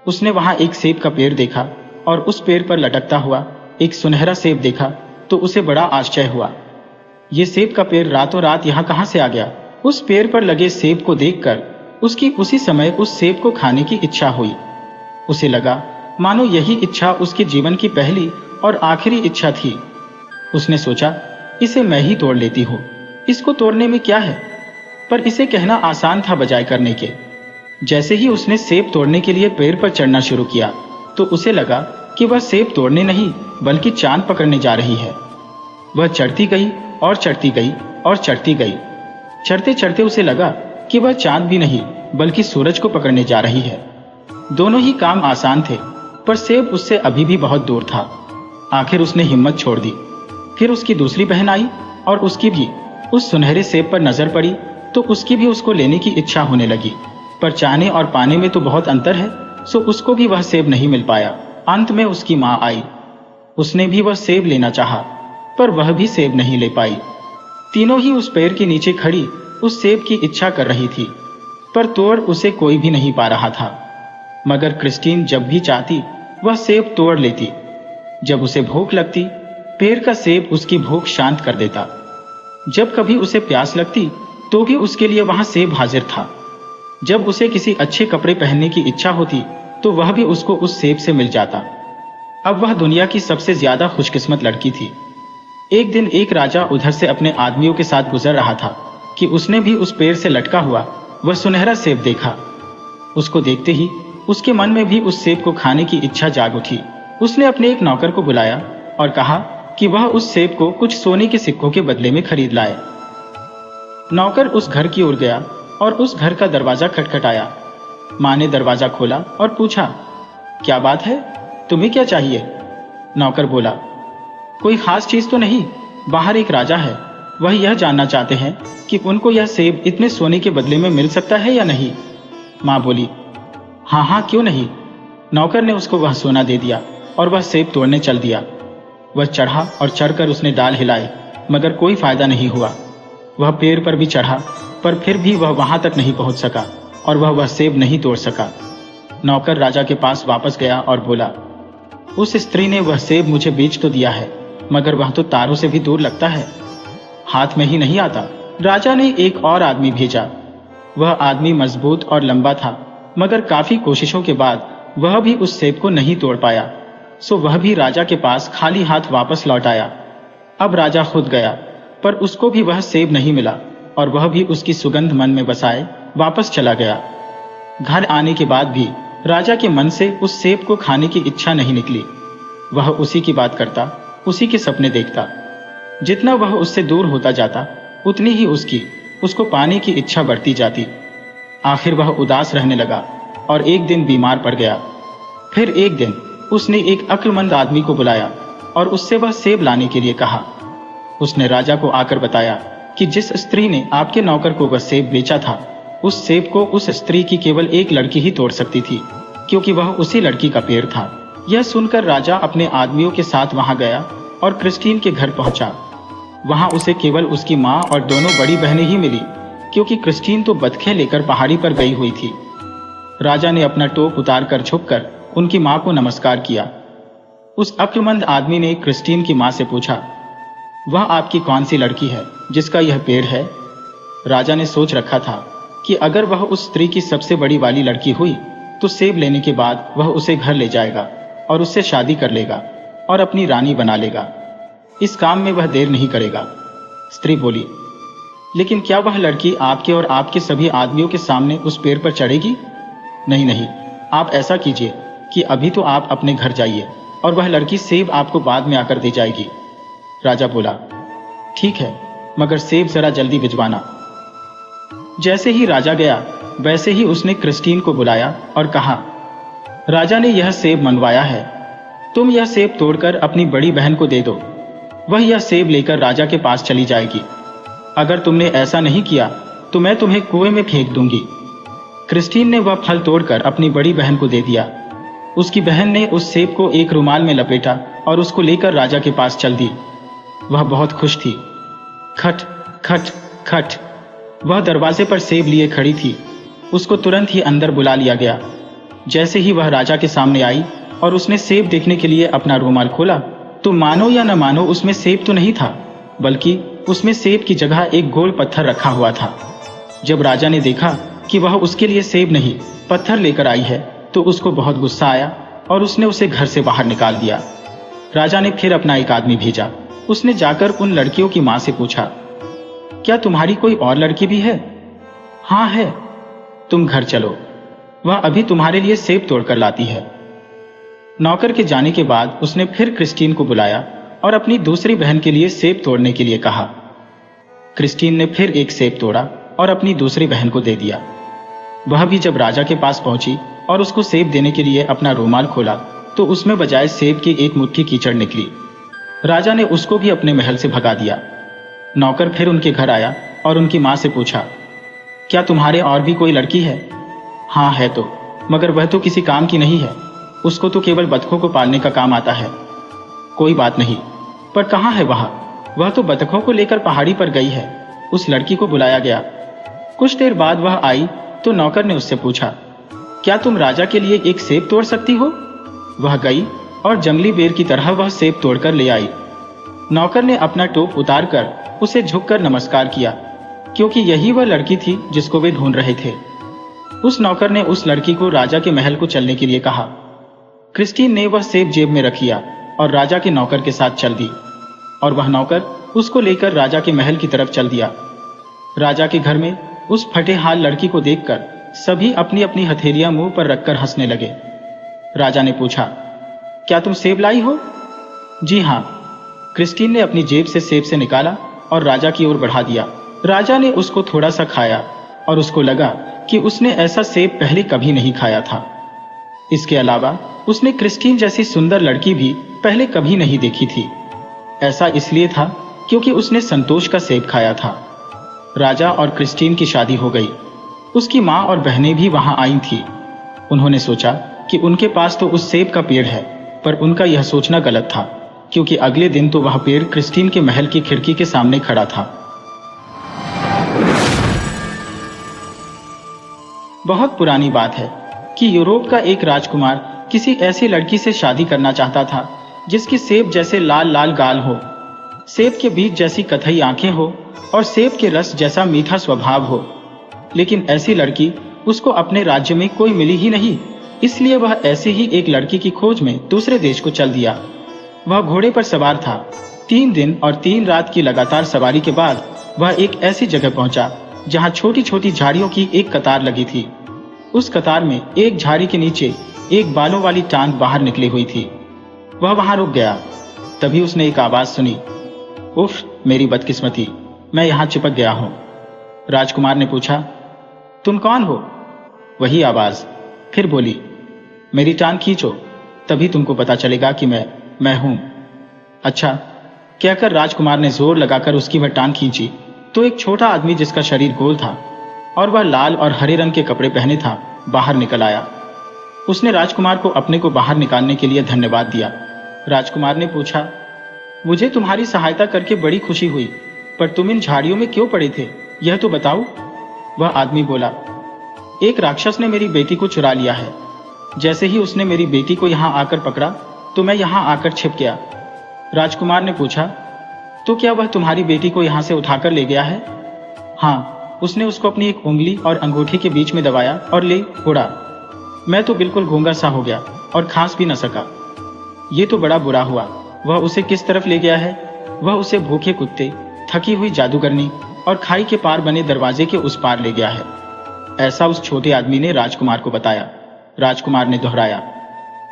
उसने वहां एक सेब का पेड़ देखा और उस पेड़ पर लटकता हुआ एक सुनहरा सेब देखा तो उसे बड़ा आश्चर्य हुआ। ये सेब का पेड़ रातों रात यहाँ कहाँ से आ गया? उस पेड़ पर लगे सेब को देखकर उसकी उसी समय उस सेब को खाने की इच्छा हुई। उसे लगा मानो यही इच्छा उसके जीवन की पहली और आखिरी इच्छा थी। उसने सोचा, इसे मैं ही तोड़ लेती हूँ, इसको तोड़ने में क्या है? पर इसे कहना आसान था बजाय करने के। जैसे ही उसने सेब तोड़ने के लिए पेड़ पर चढ़ना शुरू किया तो उसे लगा कि वह सेब तोड़ने नहीं बल्कि चांद पकड़ने जा रही है। वह चढ़ती गई और चढ़ती गई और चढ़ती गई। चढ़ते चढ़ते उसे लगा कि वह चांद भी नहीं बल्कि सूरज को पकड़ने जा रही है। दोनों ही काम आसान थे, पर सेब उससे अभी भी बहुत दूर था। आखिर उसने हिम्मत छोड़ दी। फिर उसकी दूसरी बहन आई और उसकी भी उस सुनहरे सेब पर नजर पड़ी तो उसकी भी उसको लेने की इच्छा होने लगी, पर चाहने और पाने में तो बहुत अंतर है, सो उसको भी वह सेब नहीं मिल पाया। अंत में उसकी माँ आई। उसने भी वह सेब लेना चाहा, पर वह भी सेब नहीं ले पाई। तीनों ही उस पेड़ के नीचे खड़ी उस सेब की इच्छा कर रही थी, पर तोड़ उसे कोई भी नहीं पा रहा था। मगर क्रिस्टीन जब भी चाहती वह सेब तोड़ लेती। जब उसे भूख लगती, पेड़ का सेब उसकी भूख शांत कर देता। जब कभी उसे प्यास लगती तो भी उसके लिए वहां सेब हाजिर था। जब उसे किसी अच्छे कपड़े पहनने की इच्छा होती तो वह भी उसको उस सेब से मिल जाता। अब वह दुनिया की सबसे ज्यादा खुशकिस्मत लड़की थी। एक दिन एक राजा उधर से अपने आदमियों के साथ गुजर रहा था कि उसने भी उस पेड़ से लटका हुआ वह सुनहरा सेब देखा। उसको देखते ही उसके मन में भी उस सेब को खाने की इच्छा जाग उठी। उसने अपने एक नौकर को बुलाया और कहा कि वह उस सेब को कुछ सोने के सिक्कों के बदले में खरीद लाए। नौकर उस घर की ओर गया और उस घर का दरवाजा खटखटाया। माँ ने दरवाजा खोला और पूछा, क्या बात है, तुम्हें क्या चाहिए? नौकर बोला, कोई खास चीज तो नहीं, बाहर एक राजा है, वह यह जानना चाहते हैं कि उनको यह सेब इतने सोने के बदले में मिल सकता है या नहीं। माँ बोली, हाँ हाँ क्यों नहीं। नौकर ने उसको वह सोना दे दिया और वह सेब तोड़ने चल दिया। वह चढ़ा और चढ़कर उसने डाल हिलाए, मगर कोई फायदा नहीं हुआ। वह पेड़ पर भी चढ़ा, पर फिर भी वह वहां तक नहीं पहुंच सका और वह सेब नहीं तोड़ सका। नौकर राजा के पास वापस गया और बोला, उस स्त्री ने वह सेब मुझे बेच तो दिया है, मगर वह तो तारों से भी दूर लगता है, हाथ में ही नहीं आता। राजा ने एक और आदमी भेजा। वह आदमी मजबूत और लंबा था, मगर काफी कोशिशों के बाद वह भी उस सेब को नहीं तोड़ पाया, सो वह भी राजा के पास खाली हाथ वापस लौट आया। अब राजा खुद गया, पर उसको भी वह सेब नहीं मिला और वह भी उसकी सुगंध मन में बसाए वापस चला गया। घर आने के बाद भी राजा के मन से उस सेब को खाने की इच्छा नहीं निकली। वह उसी की बात करता, उसी के सपने देखता। जितना वह उससे दूर होता जाता, उतनी ही उसको पाने की इच्छा बढ़ती जाती। आखिर वह उदास रहने लगा और एक दिन बीमार पड़ गया। फिर एक दिन उसने एक अक्लमंद आदमी को बुलाया और उससे वह सेब लाने के लिए कहा। उसने राजा को आकर बताया कि जिस स्त्री ने आपके नौकर को वह सेब बेचा था, उस सेब को उस स्त्री की केवल एक लड़की ही तोड़ सकती थी, क्योंकि वह उसी लड़की का पेड़ था। यह सुनकर राजा अपने आदमियों के साथ वहां गया और क्रिस्टीन के घर पहुंचा। वहां उसे केवल उसकी माँ और दोनों बड़ी बहनें ही मिली, क्योंकि क्रिस्टीन तो बतखे लेकर पहाड़ी पर गई हुई थी। राजा ने अपना टोप उतारकर झुककर उनकी माँ को नमस्कार किया। उस अक्लमंद आदमी ने क्रिस्टीन की माँ से पूछा, वह आपकी कौन सी लड़की है जिसका यह पेड़ है? राजा ने सोच रखा था कि अगर वह उस स्त्री की सबसे बड़ी वाली लड़की हुई तो सेब लेने के बाद वह उसे घर ले जाएगा और उससे शादी कर लेगा और अपनी रानी बना लेगा। इस काम में वह देर नहीं करेगा। स्त्री बोली, लेकिन क्या वह लड़की आपके और आपके सभी आदमियों के सामने उस पेड़ पर चढ़ेगी? नहीं नहीं, आप ऐसा कीजिए कि अभी तो आप अपने घर जाइए और वह लड़की सेब आपको बाद में आकर दे जाएगी। राजा बोला, ठीक है, मगर सेब जरा जल्दी भिजवाना। जैसे ही राजा गया वैसे ही उसने क्रिस्टीन को बुलाया और कहा, राजा ने यह सेब मंगवाया है, तुम यह सेब तोड़कर अपनी बड़ी बहन को दे दो। वह यह सेब लेकर राजा के पास चली जाएगी। अगर तुमने ऐसा नहीं किया तो मैं तुम्हें कुएं में फेंक दूंगी। क्रिस्टीन ने वह फल तोड़कर अपनी बड़ी बहन को दे दिया। उसकी बहन ने उस सेब को एक रुमाल में लपेटा और उसको लेकर राजा के पास चल दी। वह बहुत खुश थी। खट खट खट, वह दरवाजे पर सेब लिए खड़ी थी। उसको तुरंत ही अंदर बुला लिया गया। जैसे ही वह राजा के सामने आई और उसने सेब देखने के लिए अपना रुमाल खोला तो मानो या न मानो उसमें सेब तो नहीं था, बल्कि उसमें सेब की जगह एक गोल पत्थर रखा हुआ था। जब राजा ने देखा कि वह उसके लिए सेब नहीं पत्थर लेकर आई है तो उसको बहुत गुस्सा आया और उसने उसे घर से बाहर निकाल दिया। राजा ने फिर अपना एक आदमी भेजा। उसने जाकर उन लड़कियों की मां से पूछा, क्या तुम्हारी कोई और लड़की भी है? हाँ है। तुम घर चलो, वह अभी तुम्हारे लिए सेब तोड़कर लाती है। नौकर के जाने के बाद उसने फिर क्रिस्टीन को बुलाया और अपनी दूसरी बहन के लिए सेब तोड़ने के लिए कहा। क्रिस्टीन ने फिर एक सेब तोड़ा और अपनी दूसरी बहन को दे दिया। वह भी जब राजा के पास पहुंची और उसको सेब देने के लिए अपना रुमाल खोला तो उसमें बजाय सेब की एक मुट्ठी कीचड़ निकली। राजा ने उसको भी अपने महल से भगा दिया। नौकर फिर उनके घर आया और उनकी मां से पूछा, क्या तुम्हारे और भी कोई लड़की है? हाँ है तो, मगर वह तो किसी काम की नहीं है, उसको तो केवल बतखों को पालने का काम आता है। कोई बात नहीं, पर कहाँ है वह? वह तो बतखों को लेकर पहाड़ी पर गई है। उस लड़की को बुलाया गया। कुछ देर बाद वह आई तो नौकर ने उससे पूछा, क्या तुम राजा के लिए एक सेब तोड़ सकती हो? वह गई और जंगली बेर की तरह वह सेब तोड़कर ले आई। नौकर ने अपना टोप उतारकर उसे झुककर नमस्कार किया, क्योंकि यही वह लड़की थी जिसको वे ढूंढ रहे थे। उस नौकर ने उस लड़की को राजा के महल को चलने के लिए कहा। क्रिस्टीन ने वह सेब जेब में रख लिया और राजा के नौकर के साथ चल दी, और वह नौकर उसको लेकर राजा के महल की तरफ चल दिया। राजा के घर में उस फटे हाल लड़की को देखकर सभी अपनी अपनी हथेलियां मुंह पर रखकर हंसने लगे। राजा ने पूछा, क्या तुम सेब लाई हो? जी हाँ। क्रिस्टीन ने अपनी जेब से सेब से निकाला और राजा की ओर बढ़ा दिया। राजा ने उसको थोड़ा सा खाया और उसको लगा कि उसने ऐसा सेब पहले कभी नहीं खाया था। इसके अलावा उसने क्रिस्टीन जैसी सुंदर लड़की भी पहले कभी नहीं देखी थी। ऐसा इसलिए था क्योंकि उसने संतोष का सेब खाया था। राजा और क्रिस्टीन की शादी हो गई। उसकी माँ और बहनें भी वहां आई थी। उन्होंने सोचा कि उनके पास तो उस सेब का पेड़ है, पर उनका यह सोचना गलत था, क्योंकि अगले दिन तो वह पेड़ क्रिस्टीन के महल की खिड़की के सामने खड़ा था। बहुत पुरानी बात है कि यूरोप का एक राजकुमार किसी ऐसी लड़की से शादी करना चाहता था जिसकी सेब जैसे लाल लाल गाल हो, सेब के बीज जैसी कथई आंखें हो और सेब के रस जैसा मीठा स्वभाव हो। लेकिन ऐसी लड़की उसको अपने राज्य में कोई मिली ही नहीं, इसलिए वह ऐसे ही एक लड़की की खोज में दूसरे देश को चल दिया। वह घोड़े पर सवार था। 3 दिन और 3 रात की लगातार सवारी के बाद वह एक ऐसी जगह पहुंचा जहां छोटी छोटी झाड़ियों की एक कतार लगी थी। उस कतार में एक झाड़ी के नीचे एक बालों वाली टांग बाहर निकली हुई थी। वह वहां रुक गया। तभी उसने एक आवाज सुनी, उफ मेरी बदकिस्मती, मैं यहां चिपक गया हूं। राजकुमार ने पूछा, तुम कौन हो वही आवाज। फिर बोली, मेरी टांग खींचो, तभी तुमको पता चलेगा कि मैं हूं। अच्छा, कहकर राजकुमार ने जोर लगाकर उसकी वह टांग खींची तो एक छोटा आदमी जिसका शरीर गोल था और वह लाल और हरे रंग के कपड़े पहने था, बाहर निकल आया। उसने राजकुमार को अपने को बाहर निकालने के लिए धन्यवाद दिया। राजकुमार ने पूछा, मुझे तुम्हारी सहायता करके बड़ी खुशी हुई, पर तुम इन झाड़ियों में क्यों पड़े थे, यह तो बताओ। वह आदमी बोला, एक राक्षस ने मेरी बेटी को चुरा लिया है। जैसे ही उसने मेरी बेटी को यहाँ आकर पकड़ा तो मैं यहाँ आकर छिप गया। राजकुमार ने पूछा, तो क्या वह तुम्हारी बेटी को यहाँ से उठाकर ले गया है? हाँ, उसने उसको अपनी एक उंगली और अंगूठी के बीच में दबाया और ले उड़ा। मैं तो बिल्कुल गूंगा सा हो गया और खांस भी न सका। ये तो बड़ा बुरा हुआ। वह उसे किस तरफ ले गया है? वह उसे भूखे कुत्ते, थकी हुई जादूगरनी और खाई के पार बने दरवाजे के उस पार ले गया है। ऐसा उस छोटे आदमी ने राजकुमार को बताया। राजकुमार ने दोहराया,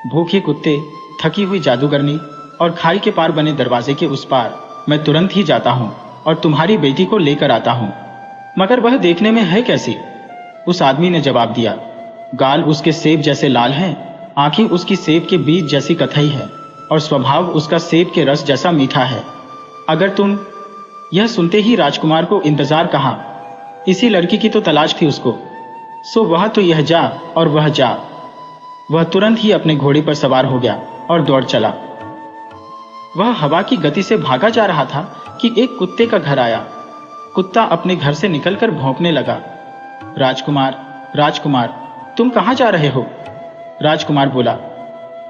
भूखे कुत्ते, थकी हुई जादूगरनी और खाई के पार बने दरवाजे के उस पार मैं तुरंत ही जाता हूँ और तुम्हारी बेटी को लेकर आता हूँ। मगर वह देखने में है कैसी? उस आदमी ने जवाब दिया, गाल उसके सेब जैसे लाल हैं, आंखें उसकी सेब के बीज जैसी कथई है और स्वभाव उसका सेब के रस जैसा मीठा है। अगर तुम। यह सुनते ही राजकुमार को इंतजार कहाँ, इसी लड़की की तो तलाश थी उसको। सो वह तो यह जा और वह जा। वह तुरंत ही अपने घोड़े पर सवार हो गया और दौड़ चला। वह हवा की गति से भागा जा रहा था कि एक कुत्ते का घर आया। कुत्ता अपने घर से निकलकर भौंकने लगा। राजकुमार, राजकुमार, तुम कहाँ जा रहे हो? राजकुमार बोला,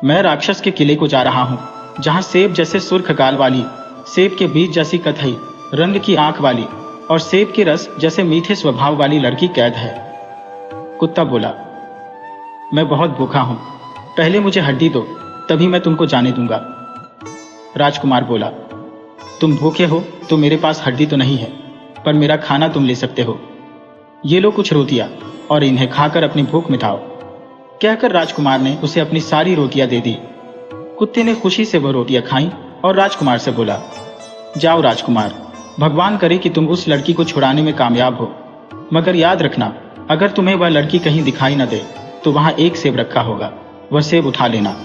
मैं राक्षस के किले को जा रहा हूँ, जहाँ सेब जैसे सुर्ख गाल वाली, सेब के बीज जैसी कथई रंग की आंख वाली और सेब के रस जैसे मीठे स्वभाव वाली लड़की कैद है। कुत्ता बोला, मैं बहुत भूखा हूं, पहले मुझे हड्डी दो, तभी मैं तुमको जाने दूंगा। राजकुमार बोला, तुम भूखे हो तो मेरे पास हड्डी तो नहीं है, पर मेरा खाना तुम ले सकते हो। ये लो कुछ रोटियां और इन्हें खाकर अपनी भूख मिटाओ। कहकर राजकुमार ने उसे अपनी सारी रोटियां दे दी। कुत्ते ने खुशी से वह रोटियां खाईं और राजकुमार से बोला, जाओ राजकुमार, भगवान करे कि तुम उस लड़की को छुड़ाने में कामयाब हो। मगर याद रखना, अगर तुम्हें वह लड़की कहीं दिखाई न दे तो वहां एक सेब रखा होगा, वह सेब उठा लेना।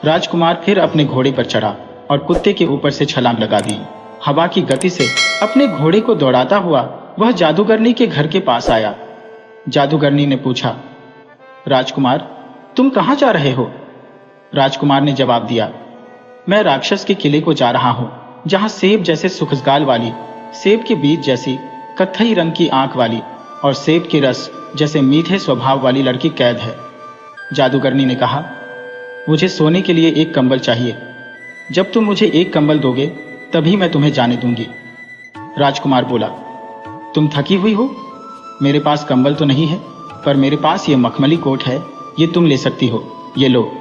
राजकुमार फिर अपने घोड़े पर चढ़ा और कुत्ते के ऊपर से छलांग लगा दी। हवा की गति से अपने घोड़े को दौड़ाता हुआ वह जादूगरनी के घर के पास आया। जादूगरनी ने पूछा, राजकुमार, तुम कहाँ जा रहे हो? राजकुमार ने जवाब दिया, मैं राक्षस के किले को जा रहा हूँ, जहाँ सेब जैसे सुखगाल वाली, सेब के बीज जैसी कत्थई रंग की आंख वाली और सेब के रस जैसे मीठे स्वभाव वाली लड़की कैद है। जादूगरनी ने कहा, मुझे सोने के लिए एक कंबल चाहिए। जब तुम मुझे एक कंबल दोगे तभी मैं तुम्हें जाने दूंगी। राजकुमार बोला, तुम थकी हुई हो? मेरे पास कंबल तो नहीं है, पर मेरे पास ये मखमली कोट है, ये तुम ले सकती हो, ये लो।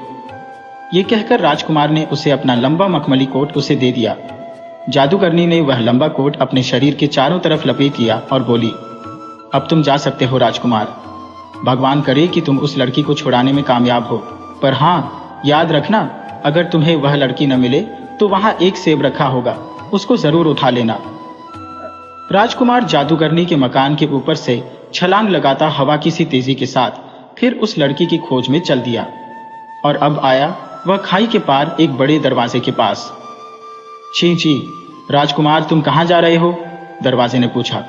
ये कहकर राजकुमार ने उसे अपना लंबा मखमली कोट उसे दे दिया। जादूगरनी ने वह लंबा कोट अपने शरीर के चारों तरफ लपेट लिया और बोली, अब तुम जा सकते हो राजकुमार। भगवान करे कि तुम उस लड़की को छुड़ाने में कामयाब हो, पर हाँ, याद रखना, अगर तुम्हें वह लड़की न मिले तो वहां एक सेब रखा होगा, उसको जरूर उठा लेना। राजकुमार जादूगरनी के मकान के ऊपर से छलांग लगाता हवा की सी तेजी के साथ फिर उस लड़की की खोज में चल दिया और अब आया वह खाई के पार एक बड़े दरवाजे के पास। छी छी, राजकुमार, तुम कहाँ जा रहे हो? दरवाजे ने पूछा।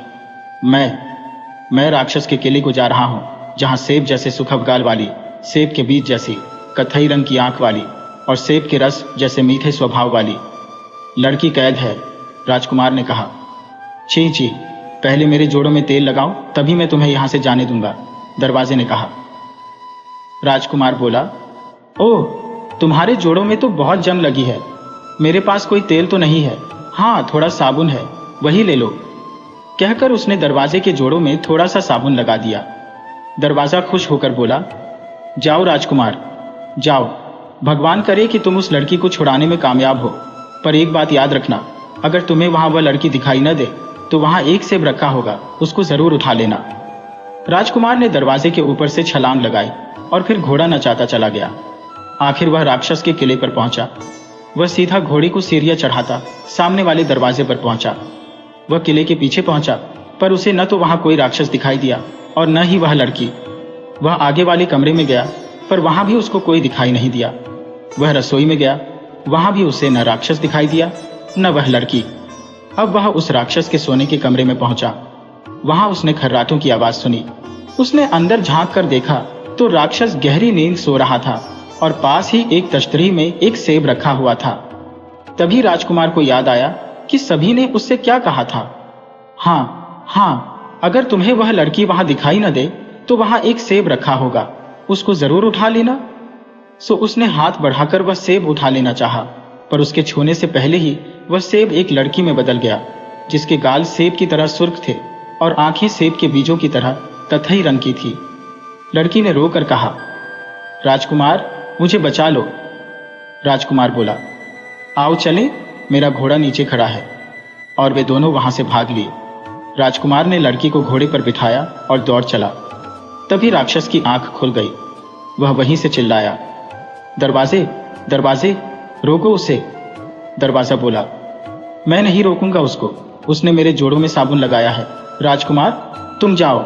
मैं राक्षस के किले को जा रहा हूँ, जहाँ सेब जैसे सुखब गाल वाली, सेब के बीज जैसी कत्थई रंग की आंख वाली और सेब के रस जैसे मीठे स्वभाव वाली लड़की कैद है। राजकुमार ने कहा, छी छी, पहले मेरे जोड़ों में तेल लगाओ, तभी मैं तुम्हें यहां से जाने दूंगा। दरवाजे ने कहा। राजकुमार बोला, ओह, तुम्हारे जोड़ों में तो बहुत जंग लगी है। मेरे पास कोई तेल तो नहीं है, हाँ, थोड़ा साबुन है, वही ले लो। कहकर उसने दरवाजे के जोड़ों में थोड़ा सा साबुन लगा दिया। दरवाजा खुश होकर बोला, जाओ राजकुमार, जाओ, भगवान करे कि तुम उस लड़की को छुड़ाने में कामयाब हो, पर एक बात याद रखना, अगर तुम्हें वहां वह लड़की दिखाई न दे तो वहां एक सेब रखा होगा, उसको जरूर उठा लेना। राजकुमार ने दरवाजे के ऊपर से छलांग लगाई और फिर घोड़ा नचाता चला गया। आखिर वह राक्षस के किले पर पहुंचा। वह सीधा घोड़े को सीढ़ियां चढ़ाता सामने वाले दरवाजे पर पहुंचा। वह किले के पीछे पहुंचा, पर उसे न तो वहां कोई राक्षस दिखाई दिया और न ही वह लड़की। वह आगे वाले कमरे में गया, पर वहां भी उसको कोई दिखाई नहीं दिया। वह रसोई में गया, वहां भी उसे न राक्षस दिखाई दिया न वह लड़की। अब वह उस राक्षस के सोने के कमरे में पहुंचा। वहां उसने खर्राटों की आवाज सुनी। उसने अंदर झांक कर देखा तो राक्षस गहरी नींद सो रहा था और पास ही एक तश्तरी में एक सेब रखा हुआ था। तभी राजकुमार को याद आया कि सभी ने उससे क्या कहा था। हाँ, अगर तुम्हें वह लड़की वहां दिखाई न दे तो वहां एक सेब रखा होगा, उसको जरूर उठा लेना। सो उसने हाथ बढ़ाकर वह सेब उठा लेना चाहा, पर उसके छूने से पहले ही वह सेब एक लड़की में बदल गया, जिसके गाल सेब की तरह सुर्ख थे और आंखें सेब के बीजों की तरह कत्थई रंग की थी। लड़की ने रोकर कहा, राजकुमार, मुझे बचा लो। राजकुमार बोला, आओ चलें, मेरा घोड़ा नीचे खड़ा है। और वे दोनों वहां से भाग लिए। राजकुमार ने लड़की को घोड़े पर बिठाया और दौड़ चला। तभी राक्षस की आंख खुल गई। वह वहीं से चिल्लाया, दरवाजे, दरवाजे, रोको उसे। दरवाजा बोला, मैं नहीं रोकूंगा उसको, उसने मेरे जोड़ों में साबुन लगाया है। राजकुमार, तुम जाओ।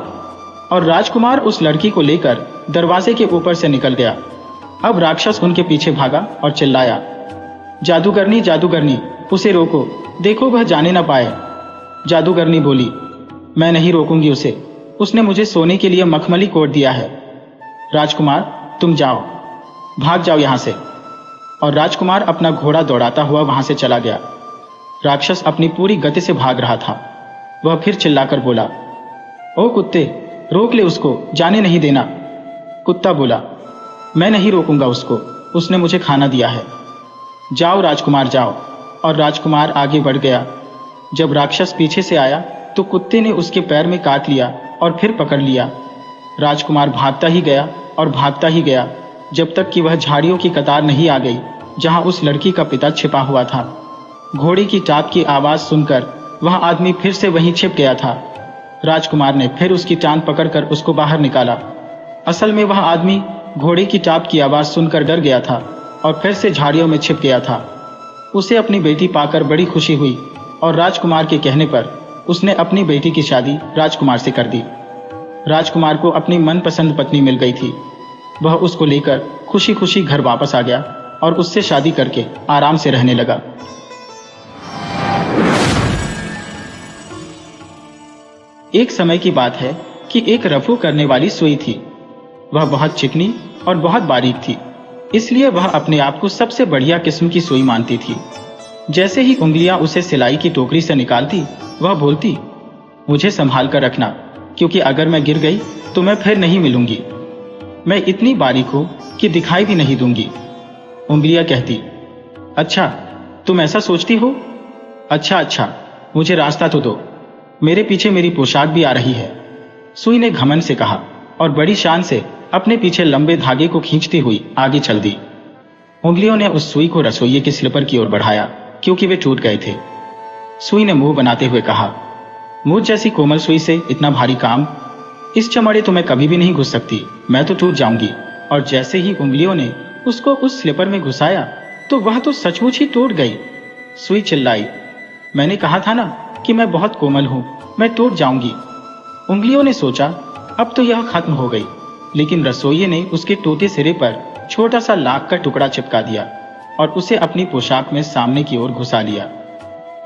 और राजकुमार उस लड़की को लेकर दरवाजे के ऊपर से निकल गया। अब राक्षस उनके पीछे भागा और चिल्लाया, जादूगरनी, जादूगरनी, उसे रोको, देखो वह जाने ना पाए। जादूगरनी बोली, मैं नहीं रोकूंगी उसे, उसने मुझे सोने के लिए मखमली कोट दिया है। राजकुमार, तुम जाओ, भाग जाओ यहां से। और राजकुमार अपना घोड़ा दौड़ाता हुआ वहां से चला गया। राक्षस अपनी पूरी गति से भाग रहा था। वह फिर चिल्लाकर बोला, ओ कुत्ते, रोक ले उसको, जाने नहीं देना। कुत्ता बोला, मैं नहीं रोकूंगा उसको, उसने मुझे खाना दिया है। जाओ राजकुमार, जाओ। और राजकुमार आगे बढ़ गया। जब राक्षस पीछे से आया तो कुत्ते ने उसके पैर में काट लिया और फिर पकड़ लिया। राजकुमार भागता ही गया और भागता ही गया, जब तक कि वह झाड़ियों की कतार नहीं आ गई जहां उस लड़की का पिता छिपा हुआ था। घोड़े की टाप की आवाज सुनकर वह आदमी फिर से वहीं छिप गया था। राजकुमार ने फिर उसकी टांग पकड़कर उसको बाहर निकाला। असल में वह आदमी घोड़े की टाप की आवाज सुनकर डर गया था और फिर से झाड़ियों में छिप गया था। उसे अपनी बेटी पाकर बड़ी खुशी हुई और राजकुमार के कहने पर उसने अपनी बेटी की शादी राजकुमार से कर दी। राजकुमार को अपनी मनपसंद पत्नी मिल गई थी। वह उसको लेकर खुशी खुशी घर वापस आ गया और उससे शादी करके आराम से रहने लगा। एक समय की बात है कि एक रफू करने वाली सुई थी। वह बहुत चिकनी और बहुत बारीक थी, इसलिए वह अपने आप को सबसे बढ़िया किस्म की सुई मानती थी। जैसे ही उंगलियां उसे सिलाई की टोकरी से निकालती, वह बोलती, मुझे संभाल कर रखना, क्योंकि अगर मैं गिर गई तो मैं फिर नहीं मिलूंगी। मैं इतनी बारीक हूं कि दिखाई भी नहीं दूंगी। उंगलियां कहती, अच्छा तुम ऐसा सोचती हो? अच्छा, मुझे रास्ता तो दो, मेरे पीछे मेरी पोशाक भी आ रही है। सुई ने घमंड से कहा और बड़ी शान से अपने पीछे लंबे धागे को खींचती हुई आगे चल दी। उंगलियों ने उस सुई को रसोइये के स्लीपर की ओर बढ़ाया, क्योंकि वे टूट गए थे। सुई ने मुंह बनाते हुए कहा, मुझ जैसी कोमल सुई से इतना भारी काम, इस चमड़े तो मैं कभी भी नहीं घुस सकती, मैं तो टूट जाऊंगी। और जैसे ही उंगलियों ने उसको उस स्लीपर में घुसाया तो वह तो सचमुच ही टूट गई। सुई चिल्लाई, मैंने कहा था ना कि मैं बहुत कोमल हूं, मैं टूट जाऊंगी। उंगलियों ने सोचा अब तो यह खत्म हो गई, लेकिन रसोइये ने उसके टूटे सिरे पर छोटा सा लाख का टुकड़ा चिपका दिया और उसे अपनी पोशाक में सामने की ओर घुसा लिया।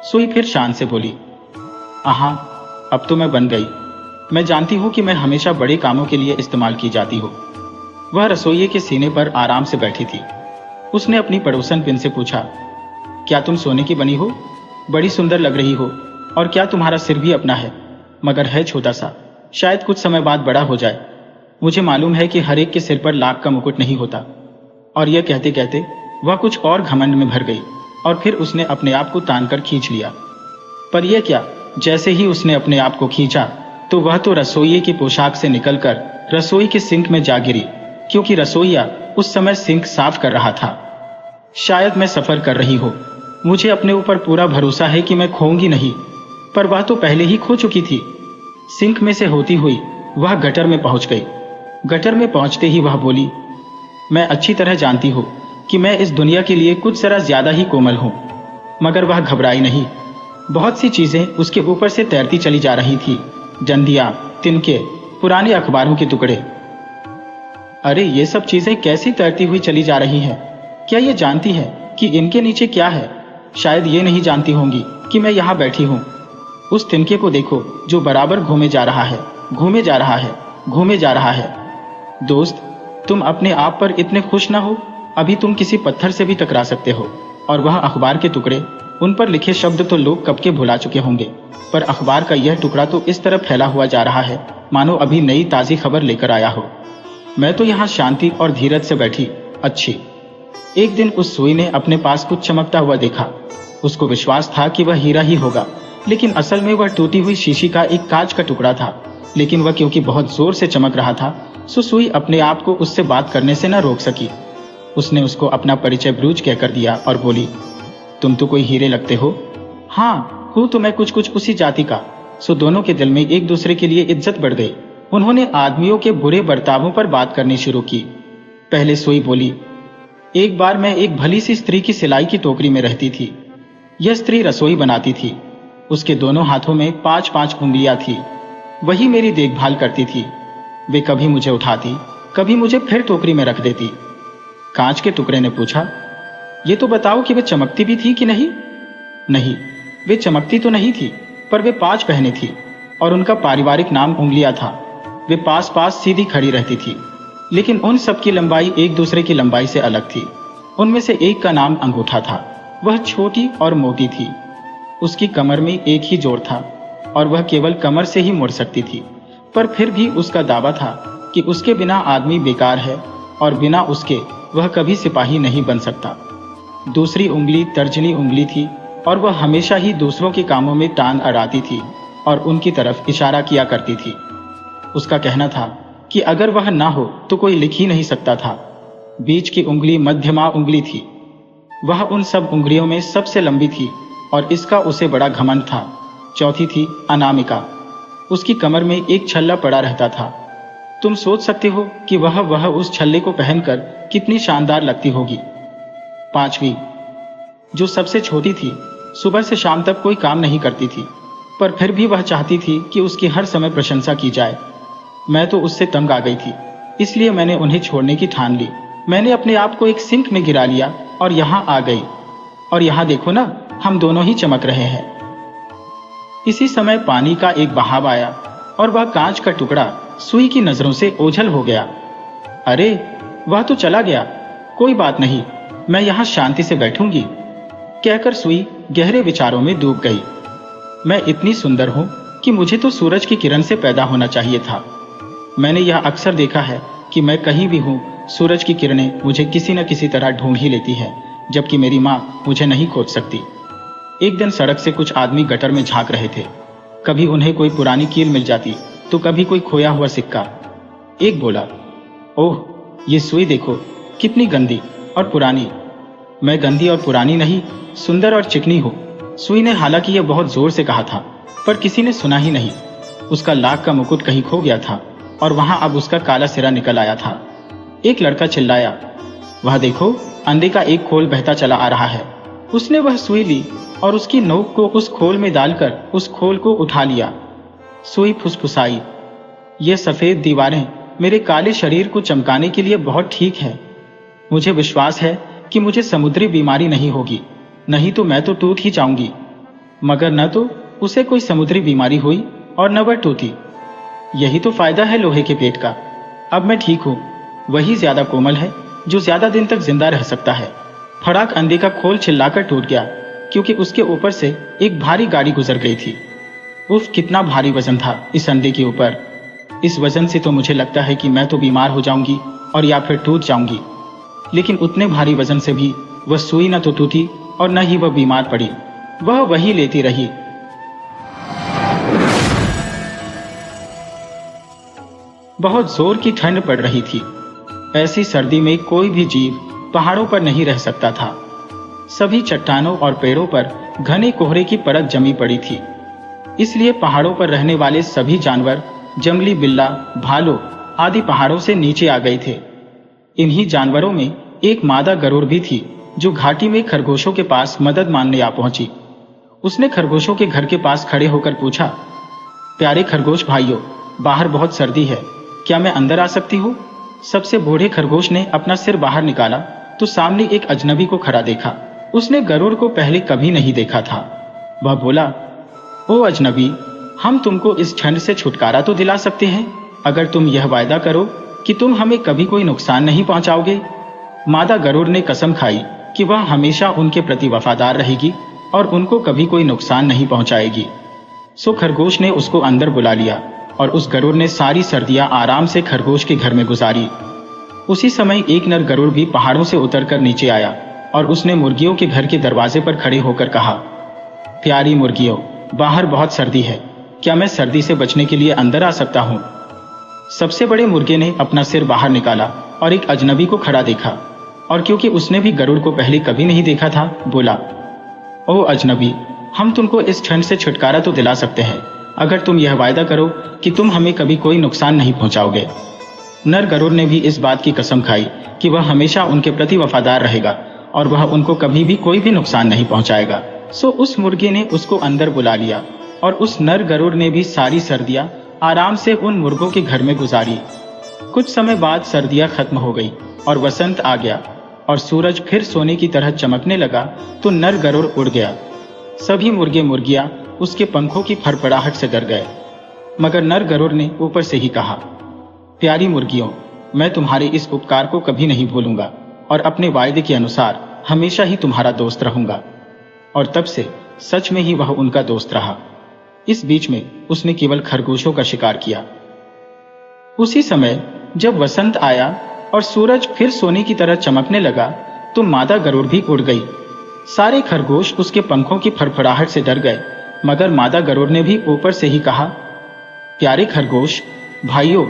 सुई फिर शान से बोली, आहा, अब तो मैं बन गई। मैं जानती हूं कि मैं हमेशा बड़े कामों के लिए इस्तेमाल की जाती हूं। वह रसोइये के सीने पर आराम से बैठी थी। उसने अपनी पड़ोसन पिन से पूछा, क्या तुम सोने की बनी हो? बड़ी सुंदर लग रही हो। और क्या तुम्हारा सिर भी अपना है? मगर है छोटा सा, शायद कुछ समय बाद बड़ा हो जाए। मुझे मालूम है कि हर एक के सिर पर लाख का मुकुट नहीं होता। और यह कहते कहते वह कुछ और घमंड में भर गई और फिर उसने अपने आप को तान कर खींच लिया। पर यह क्या, जैसे ही उसने अपने आप को खींचा तो वह तो रसोइये की पोशाक से निकलकर रसोई के सिंक में जा गिरी, क्योंकि रसोइया उस समय सिंक साफ कर रहा था। शायद मैं सफर कर रही हो, मुझे अपने ऊपर पूरा भरोसा है कि मैं खोऊंगी नहीं, पर वह तो पहले ही खो चुकी थी। सिंक में से होती हुई वह गटर में पहुंच गई। गटर में पहुंचते ही वह बोली, मैं अच्छी तरह जानती हूं कि मैं इस दुनिया के लिए कुछ जरा ज्यादा ही कोमल हूं। मगर वह घबराई नहीं। बहुत सी चीजें उसके ऊपर से तैरती चली जा रही थी, डंडियां, तिनके, पुराने अखबारों के टुकड़े। अरे ये सब चीजें कैसी तैरती हुई चली जा रही हैं? क्या ये जानती है कि इनके नीचे क्या है? शायद ये नहीं जानती होंगी कि मैं यहाँ बैठी हूँ। उस तिनके को देखो जो बराबर घूमे जा रहा है, घूमे जा रहा है, घूमे जा रहा है। दोस्त, तुम अपने आप पर इतने खुश ना हो। अभी तुम किसी पत्थर से भी टकरा सकते हो और वह अखबार के टुकड़े, उन पर लिखे शब्द तो लोग कब के भुला चुके होंगे, पर अखबार का यह टुकड़ा तो इस तरह फैला हुआ जा रहा है मानो अभी नई ताज़ी खबर लेकर आया हो। मैं तो यहाँ शांति और धीरज से बैठी अच्छी। एक दिन उस सुई ने अपने पास कुछ चमकता हुआ देखा। उसको विश्वास था कि वह हीरा ही होगा, लेकिन असल में वह टूटी हुई शीशी का एक कांच का टुकड़ा था। लेकिन वह क्योंकि बहुत जोर से चमक रहा था, सो सुई अपने आप को उससे बात करने से न रोक सकी। उसने उसको अपना परिचय ब्रूज कहकर दिया और बोली, तुम तो कोई हीरे लगते हो। हाँ, हूँ तो मैं कुछ उसी जाति का। सो दोनों के दिल में एक दूसरे के लिए इज्जत बढ़ गई। उन्होंने आदमियों के बुरे बर्तावों पर बात करनी शुरू की। पहले सुई बोली, एक बार मैं एक भली सी स्त्री की सिलाई की टोकरी में रहती थी। यह स्त्री रसोई बनाती थी। उसके दोनों हाथों में 5-5 उंगलियां थी। वही मेरी देखभाल करती थी। वे कभी मुझे उठाती, कभी मुझे फिर टोकरी में रख देती। कांच के टुकड़े ने पूछा, ये तो बताओ कि वे चमकती भी थी कि नहीं? नहीं, वे चमकती तो नहीं थी, पर वे 5 बहनें थी और उनका पारिवारिक नाम उंगलियां था। वे पास पास सीधी खड़ी रहती थी, लेकिन उन सब की लंबाई एक दूसरे की लंबाई से अलग थी। उनमें से एक का नाम अंगूठा था। वह छोटी और मोटी थी। उसकी कमर में एक ही जोड़ था और वह केवल कमर से ही मुड़ सकती थी, पर फिर भी उसका दावा था कि उसके बिना आदमी बेकार है और बिना उसके वह कभी सिपाही नहीं बन सकता। दूसरी उंगली तर्जनी उंगली थी और वह हमेशा ही दूसरों के कामों में टांग अड़ाती थी और उनकी तरफ इशारा किया करती थी। उसका कहना था कि अगर वह ना हो तो कोई लिख ही नहीं सकता था। बीच की उंगली मध्यमा उंगली थी। वह उन सब उंगलियों में सबसे लंबी थी और इसका उसे बड़ा घमंड था। चौथी थी अनामिका। उसकी कमर में एक छल्ला पड़ा रहता था। तुम सोच सकते हो कि वह उस छल्ले को पहनकर कितनी शानदार लगती होगी। 5वीं, जो सबसे छोटी थी, सुबह से शाम तक कोई काम नहीं करती थी, पर फिर भी वह चाहती थी कि उसकी हर समय प्रशंसा की जाए। मैं तो उससे तंग आ गई थी, इसलिए मैंने उन्हें छोड़ने की ठान ली। मैंने अपने आप को एक सिंक में गिरा लिया और यहाँ आ गई। और यहाँ देखो ना, हम दोनों ही चमक रहे हैं। इसी समय पानी का एक बहाव आया और वह कांच का टुकड़ा सुई की नजरों से ओझल हो गया। अरे, वह तो चला गया। कोई बात नहीं, मैं यहाँ शांति से बैठूंगी, कहकर सुई गहरे विचारों में डूब गई। मैं इतनी सुंदर हूँ कि मुझे तो सूरज की किरण से पैदा होना चाहिए था। मैंने यह अक्सर देखा है कि मैं कहीं भी हूँ, सूरज की किरणें मुझे किसी न किसी तरह ढूंढ ही लेती है, जबकि मेरी माँ मुझे नहीं खोज सकती। एक दिन सड़क से कुछ आदमी गटर में झांक रहे थे। कभी उन्हें कोई पुरानी कील मिल जाती तो कभी कोई खोया हुआ सिक्का। एक बोला, ओह, ये सुई देखो, कितनी गंदी और पुरानी। मैं गंदी और पुरानी नहीं, सुंदर और चिकनी हूँ। सुई ने हालांकि यह बहुत जोर से कहा था, पर किसी ने सुना ही नहीं। उसका लाख का मुकुट कहीं खो गया था और वहां अब उसका काला सिरा निकल आया था। एक लड़का चिल्लाया, वह देखो, अंडे का एक खोल बहता चला आ रहा है। उसने वह सुई ली और उसकी नोक को उस खोल में डालकर उस खोल को उठा लिया। सुई फुसफुसाई, ये सफेद दीवारें मेरे काले शरीर को चमकाने के लिए बहुत ठीक है। मुझे विश्वास है कि मुझे समुद्री बीमारी नहीं होगी, नहीं तो मैं तो टूट ही जाऊंगी। मगर न तो उसे कोई समुद्री बीमारी हुई और न वह टूटी। यही तो फायदा है लोहे के पेट का। अब मैं ठीक हूँ। वही ज्यादा कोमल है जो ज्यादा दिन तक जिंदा रह सकता है। फड़ाक अंडे का खोल चिल्लाकर टूट गया, क्योंकि उसके ऊपर से एक भारी गाड़ी गुजर गई थी। उफ, कितना भारी वजन था इस अंडे के ऊपर। इस वजन से तो मुझे लगता है कि मैं तो बीमार हो जाऊंगी और या फिर टूट जाऊंगी। लेकिन उतने भारी वजन से भी वह सुई न तो टूटी और न ही वह बीमार पड़ी। वह वही लेती रही। बहुत जोर की ठंड पड़ रही थी। ऐसी सर्दी में कोई भी जीव पहाड़ों पर नहीं रह सकता था। सभी चट्टानों और पेड़ों पर घने कोहरे की परत जमी पड़ी थी। इसलिए पहाड़ों पर रहने वाले सभी जानवर, जंगली बिल्ला, भालू आदि पहाड़ों से नीचे आ गए थे। इन्हीं जानवरों में एक मादा गरुड़ भी थी, जो घाटी में खरगोशों के पास मदद मांगने आ पहुंची। उसने खरगोशों के घर के पास खड़े होकर पूछा, प्यारे खरगोश भाइयों, बाहर बहुत सर्दी है, क्या मैं अंदर आ सकती हूँ? सबसे बूढ़े खरगोश ने अपना सिर बाहर निकाला तो सामने एक अजनबी को खड़ा देखा। उसने गरुड़ को पहले कभी नहीं देखा था। वह बोला, ओ अजनबी, हम तुमको इस ठंड से छुटकारा तो दिला सकते हैं अगर तुम यह वायदा करो कि तुम हमें कभी कोई नुकसान नहीं पहुंचाओगे। मादा गरुड़ ने कसम खाई कि वह हमेशा उनके प्रति वफादार रहेगी और उनको कभी कोई नुकसान नहीं पहुंचाएगी। सो खरगोश ने उसको अंदर बुला लिया और उस गरुड़ ने सारी सर्दियां आराम से खरगोश के घर में गुजारी। उसी समय एक नर गरुड़ भी पहाड़ों से उतरकर नीचे आया और उसने मुर्गियों के घर के दरवाजे पर खड़े होकर कहा, प्यारी मुर्गियों, बाहर बहुत सर्दी है, क्या मैं सर्दी से बचने के लिए अंदर आ सकता हूँ? सबसे बड़े मुर्गे ने अपना सिर बाहर निकाला और एक अजनबी को खड़ा देखा, और क्योंकि उसने भी गरुड़ को पहले कभी नहीं देखा था, बोला, ओ अजनबी, हम तुमको इस ठंड से छुटकारा तो दिला सकते हैं अगर तुम यह वायदा करो कि तुम हमें कभी कोई नुकसान नहीं पहुंचाओगे। नर गरुड़ ने भी इस बात की कसम खाई कि वह हमेशा उनके प्रति वफादार रहेगा और वह उनको कभी भी कोई भी नुकसान नहीं पहुंचाएगा। सो उस मुर्गे ने उसको अंदर बुला लिया और उस नर गरुड़ ने भी सारी सर्दियां आराम से उन मुर्गों के घर में गुजारी। कुछ समय बाद सर्दियां खत्म हो गई और वसंत आ गया और सूरज फिर सोने की तरह चमकने लगा तो नर गरुड़ उड़ गया। सभी मुर्गे मुर्गियां उसके पंखों की फड़फड़ाहट से डर गए, मगर नर गरुड़ ने ऊपर से ही कहा, प्यारी मुर्गियों, मैं तुम्हारे इस उपकार को कभी नहीं भूलूंगा और अपने वायदे के अनुसार हमेशा ही तुम्हारा दोस्त रहूंगा। और तब से सच में ही वह उनका दोस्त रहा। इस बीच में उसने केवल खरगोशों का शिकार किया। उसी समय जब वसंत आया और सूरज फिर सोने की तरह चमकने लगा तो मादा गरुड़ भी उड़ गई। सारे खरगोश उसके पंखों की फड़फड़ाहट से डर गए, मगर मादा गरुड़ ने भी ऊपर से ही कहा, प्यारे खरगोश भाइयों,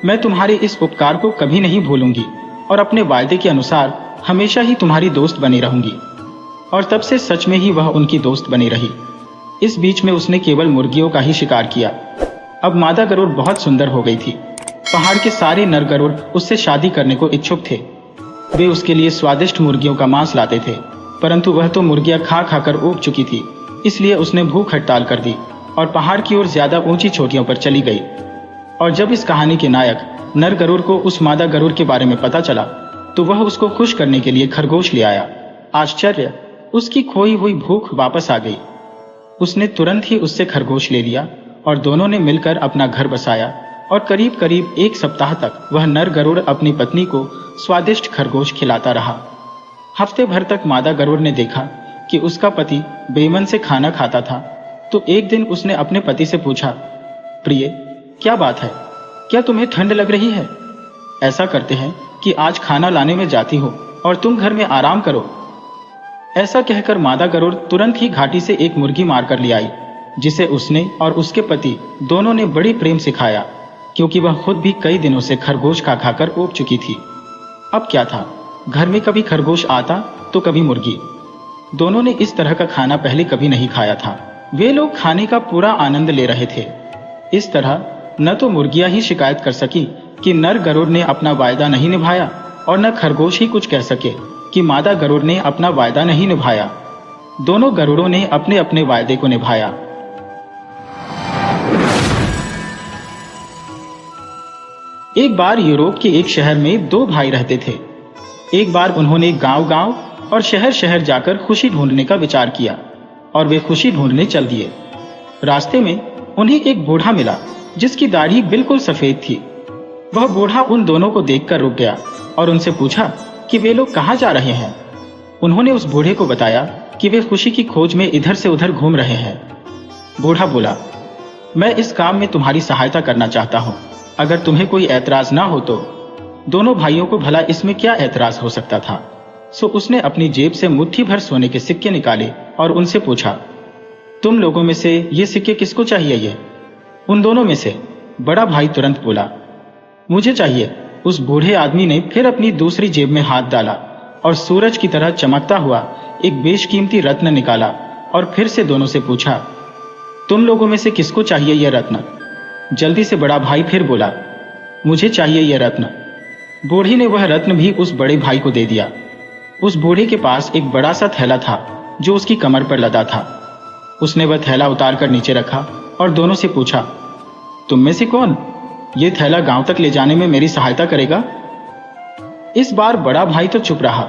मैं तुम्हारे इस उपकार को कभी नहीं भूलूंगी और अपने वायदे के अनुसार हमेशा ही तुम्हारी दोस्त बनी रहूंगी। और तब से सच में ही वह उनकी दोस्त बनी रही। इस बीच में उसने केवल मुर्गियों का ही शिकार किया। अब मादा गरुड़ बहुत सुंदर हो गई थी। पहाड़ के सारे नर गरुड़ उससे शादी करने को इच्छुक थे। वे उसके लिए स्वादिष्ट मुर्गियों का मांस लाते थे, परंतु वह तो मुर्गियां खा खाकर ऊब चुकी थी, इसलिए उसने भूख हड़ताल कर दी और पहाड़ की ओर ज्यादा ऊंची चोटियों पर चली गई। और जब इस कहानी के नायक नर गरुड़ को उस मादा गरुड़ के बारे में पता चला तो वह उसको खुश करने के लिए खरगोश ले आया। आश्चर्य, उसकी खोई हुई भूख वापस आ गई। उसने तुरंत ही उससे खरगोश ले लिया और दोनों ने मिलकर अपना घर बसाया और करीब करीब 1 सप्ताह तक वह नर गरुड़ अपनी पत्नी को स्वादिष्ट खरगोश खिलाता रहा। हफ्ते भर तक मादा गरुड़ ने देखा कि उसका पति बेमन से खाना खाता था, तो एक दिन उसने अपने पति से पूछा, प्रिय, क्या बात है, क्या तुम्हें ठंड लग रही है? ऐसा करते हैं कि आज खाना लाने में जाती हो और तुम घर में आराम करो। ऐसा कहकर मादा गरुड़ तुरंत ही घाटी से एक मुर्गी मार कर ले आई, जिसे उसने और उसके पति दोनों ने बड़ी प्रेम से खाया, क्योंकि वह खुद भी कई दिनों से खरगोश खा खाकर ऊब चुकी थी। अब क्या था, घर में कभी खरगोश आता तो कभी मुर्गी। दोनों ने इस तरह का खाना पहले कभी नहीं खाया था। वे लोग खाने का पूरा आनंद ले रहे थे। इस तरह न तो मुर्गियां ही शिकायत कर सकी कि नर गरुड़ ने अपना वायदा नहीं निभाया और न खरगोश ही कुछ कह सके कि मादा गरुड़ ने अपना वायदा नहीं निभाया। दोनों गरुड़ों ने अपने अपने वायदे को निभाया। एक बार यूरोप के एक शहर में 2 भाई रहते थे। एक बार उन्होंने गांव-गांव और शहर-शहर जाकर खुशी ढूंढने का विचार किया और वे खुशी ढूंढने चल दिए। रास्ते में उन्हें एक बूढ़ा मिला जिसकी दाढ़ी बिल्कुल सफेद थी। वह बूढ़ा उन दोनों को देखकर रुक गया और उनसे पूछा कि वे लोग कहाँ जा रहे हैं। उन्होंने उस बूढ़े को बताया कि वे खुशी की खोज में इधर से उधर घूम रहे हैं। बूढ़ा बोला, मैं इस काम में तुम्हारी सहायता करना चाहता हूँ, अगर तुम्हें कोई ऐतराज ना हो तो। दोनों भाइयों को भला इसमें क्या ऐतराज हो सकता था। सो उसने अपनी जेब से मुट्ठी भर सोने के सिक्के निकाले और उनसे पूछा, तुम लोगों में से ये सिक्के किसको चाहिए? ये उन दोनों में से बड़ा भाई तुरंत बोला, मुझे चाहिए। उस बूढ़े आदमी ने फिर अपनी दूसरी जेब में हाथ डाला और सूरज की तरह चमकता हुआ एक बेशकीमती रत्न निकाला और फिर से दोनों से पूछा, तुम लोगों में से किसको चाहिए यह रत्न? जल्दी से बड़ा भाई फिर बोला, मुझे चाहिए यह रत्न। बूढ़ी ने वह रत्न भी उस बड़े भाई को दे दिया। उस बूढ़े के पास एक बड़ा सा थैला था जो उसकी कमर पर लदा था। उसने वह थैला उतार कर नीचे रखा और दोनों से पूछा, तुम में से कौन ये थैला गांव तक ले जाने में मेरी सहायता करेगा? इस बार बड़ा भाई तो चुप रहा,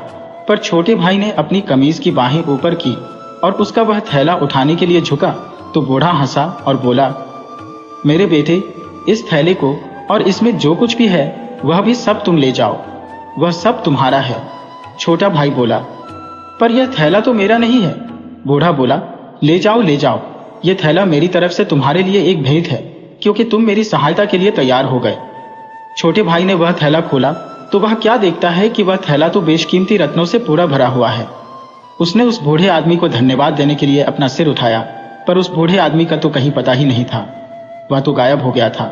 पर छोटे भाई ने अपनी कमीज की बाहें ऊपर की और उसका वह थैला उठाने के लिए झुका तो बूढ़ा हंसा और बोला, मेरे बेटे, इस थैले को और इसमें जो कुछ भी है वह भी सब तुम ले जाओ, वह सब तुम्हारा है। छोटा भाई बोला, पर यह थैला तो मेरा नहीं है। बूढ़ा बोला, ले जाओ ले जाओ, यह थैला मेरी तरफ से तुम्हारे लिए एक भेंट है, क्योंकि तुम मेरी सहायता के लिए तैयार हो गए। छोटे भाई ने वह थैला खोला तो वह क्या देखता है कि वह थैला तो बेशकीमती रत्नों से पूरा भरा हुआ है। उसने उस बूढ़े आदमी को धन्यवाद देने के लिए अपना सिर उठाया, पर उस बूढ़े आदमी का तो कहीं पता ही नहीं था, वह तो गायब हो गया था।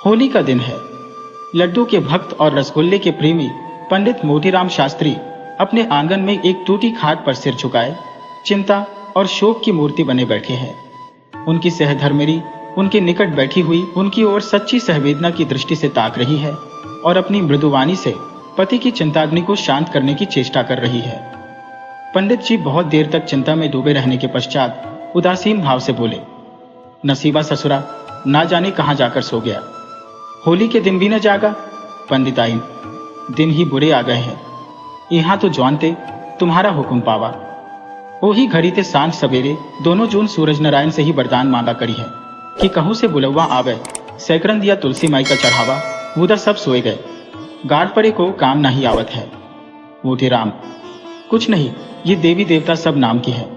होली का दिन है। लड्डू के भक्त और रसगुल्ले के प्रेमी पंडित मोतीराम शास्त्री अपने आंगन में एक टूटी खाट पर सिर झुकाए चिंता और शोक की मूर्ति बने बैठे हैं। उनकी सहधर्मिणी उनके निकट बैठी हुई उनकी ओर सच्ची संवेदना की दृष्टि से ताक रही है और अपनी मृदुवाणी से पति की चिंताग्नि को शांत करने की चेष्टा कर रही है। पंडित जी बहुत देर तक चिंता में डूबे रहने के पश्चात उदासीन भाव से बोले, नसीबा ससुरा, ना जाने कहां जाकर सो गया। होली के दिन भी न जागा। पंडिताइन, दिन ही बुरे आ गए हैं, यहां तो जानते तुम्हारा हुक्म पावा। ओही घड़ी ते सांझ सवेरे दोनों जून सूरज नारायण से ही वरदान मांगा करी है कि कहूं से बुलवा आवे, सैकड़न दिया तुलसी माई का चढ़ावा, मुदा सब सोए गए, गाढ़ परे को काम नहीं आवत है। मोतीराम, कुछ नहीं, ये देवी देवता सब नाम की है,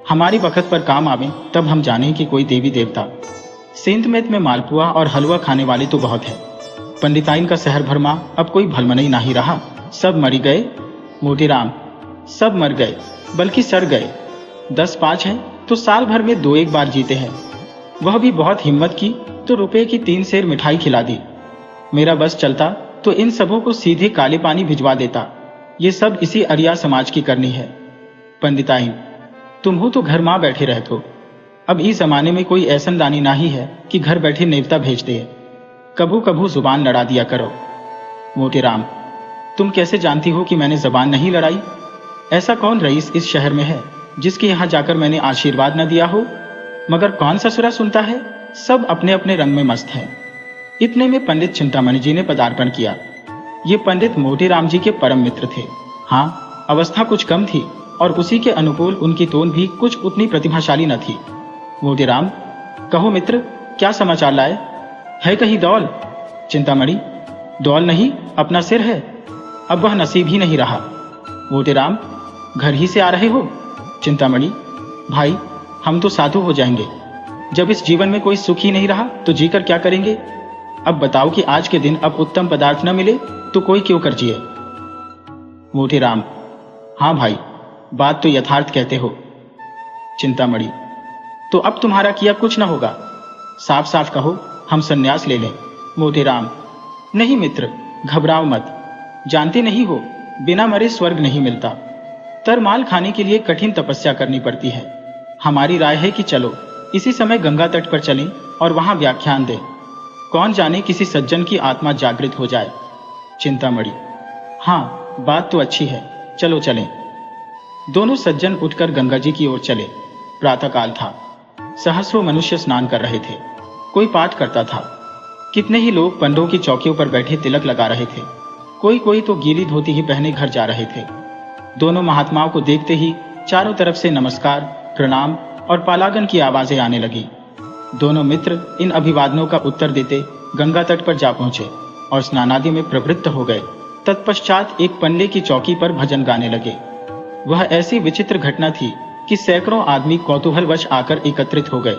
हमारी वक्त पर काम आवे तब हम जाने कि कोई देवी देवता। सेंत में मालपुआ और हलवा खाने वाले तो बहुत है, पंडिताइन का शहर भरमा अब कोई भलमनई नहीं रहा, सब मरी गए। मोतीराम, सब मर गए बल्कि सड़ गए। 10-5 हैं तो साल भर में 2-1 बार जीते हैं, वह भी बहुत हिम्मत की तो रुपए की 3 सेर मिठाई खिला दी। मेरा बस चलता तो इन सबों को सीधे काले पानी भिजवा देता, ये सब इसी अरिया समाज की करनी है। पंडिताइन, तुम हो तो घर मां बैठे रहते हो, अब इस जमाने में कोई ऐसन दानी नहीं है कि घर बैठे नेवता भेज दे, कभू कभू जुबान लड़ा दिया करो। मोतीराम, तुम कैसे जानती हो कि मैंने जबान नहीं लड़ाई? ऐसा कौन रईस इस शहर में है जिसके यहां जाकर मैंने आशीर्वाद न दिया हो? मगर कौन ससुरा सुनता है, सब अपने अपने रंग में मस्त हैं। इतने में पंडित चिंतामणि जी ने पदार्पण किया। ये पंडित मोतीराम जी के परम मित्र थे। हाँ, अवस्था कुछ कम थी और उसी के अनुकूल उनकी टोन भी कुछ उतनी प्रतिभाशाली न थी। मोतीराम, कहो मित्र, क्या समाचार लाए? है कहीं दौल? चिंतामणि, दौल नहीं, अपना सिर है, अब वह नसीब ही नहीं रहा। मोतीराम, घर ही से आ रहे हो? चिंतामणि, भाई हम तो साधु हो जाएंगे, जब इस जीवन में कोई सुख ही नहीं रहा तो जीकर क्या करेंगे? अब बताओ कि आज के दिन अब उत्तम पदार्थ न मिले तो कोई क्यों कर जिए? मोतीराम, हाँ भाई, बात तो यथार्थ कहते हो। चिंतामणि, तो अब तुम्हारा किया कुछ न होगा, साफ साफ कहो, हम संन्यास ले लें। मोतीराम, नहीं मित्र, घबराओ मत, जानते नहीं हो बिना मरे स्वर्ग नहीं मिलता, तरमाल खाने के लिए कठिन तपस्या करनी पड़ती है। हमारी राय है कि चलो इसी समय गंगा तट पर चलें और वहां व्याख्यान दें, कौन जाने किसी सज्जन की आत्मा जागृत हो जाए। चिंतामणि, हाँ बात तो अच्छी है, चलो चलें। दोनों सज्जन उठकर गंगा जी की ओर चले। प्रातःकाल था, सहस्रों मनुष्य स्नान कर रहे थे, कोई पाठ करता था, कितने ही लोग पंडों की चौकियों पर बैठे तिलक लगा रहे थे, कोई तो गीली धोती ही पहने घर जा रहे थे। दोनों महात्माओं को देखते ही चारों तरफ से नमस्कार, प्रणाम और पालागन की आवाजें आने लगी। दोनों मित्र इन अभिवादनों का उत्तर देते गंगा तट पर जा पहुंचे और स्नानादि में प्रवृत्त हो गए। तत्पश्चात एक पंडे की चौकी पर भजन गाने लगे। वह ऐसी विचित्र घटना थी कि सैकड़ों आदमी कौतूहलवश आकर एकत्रित हो गए।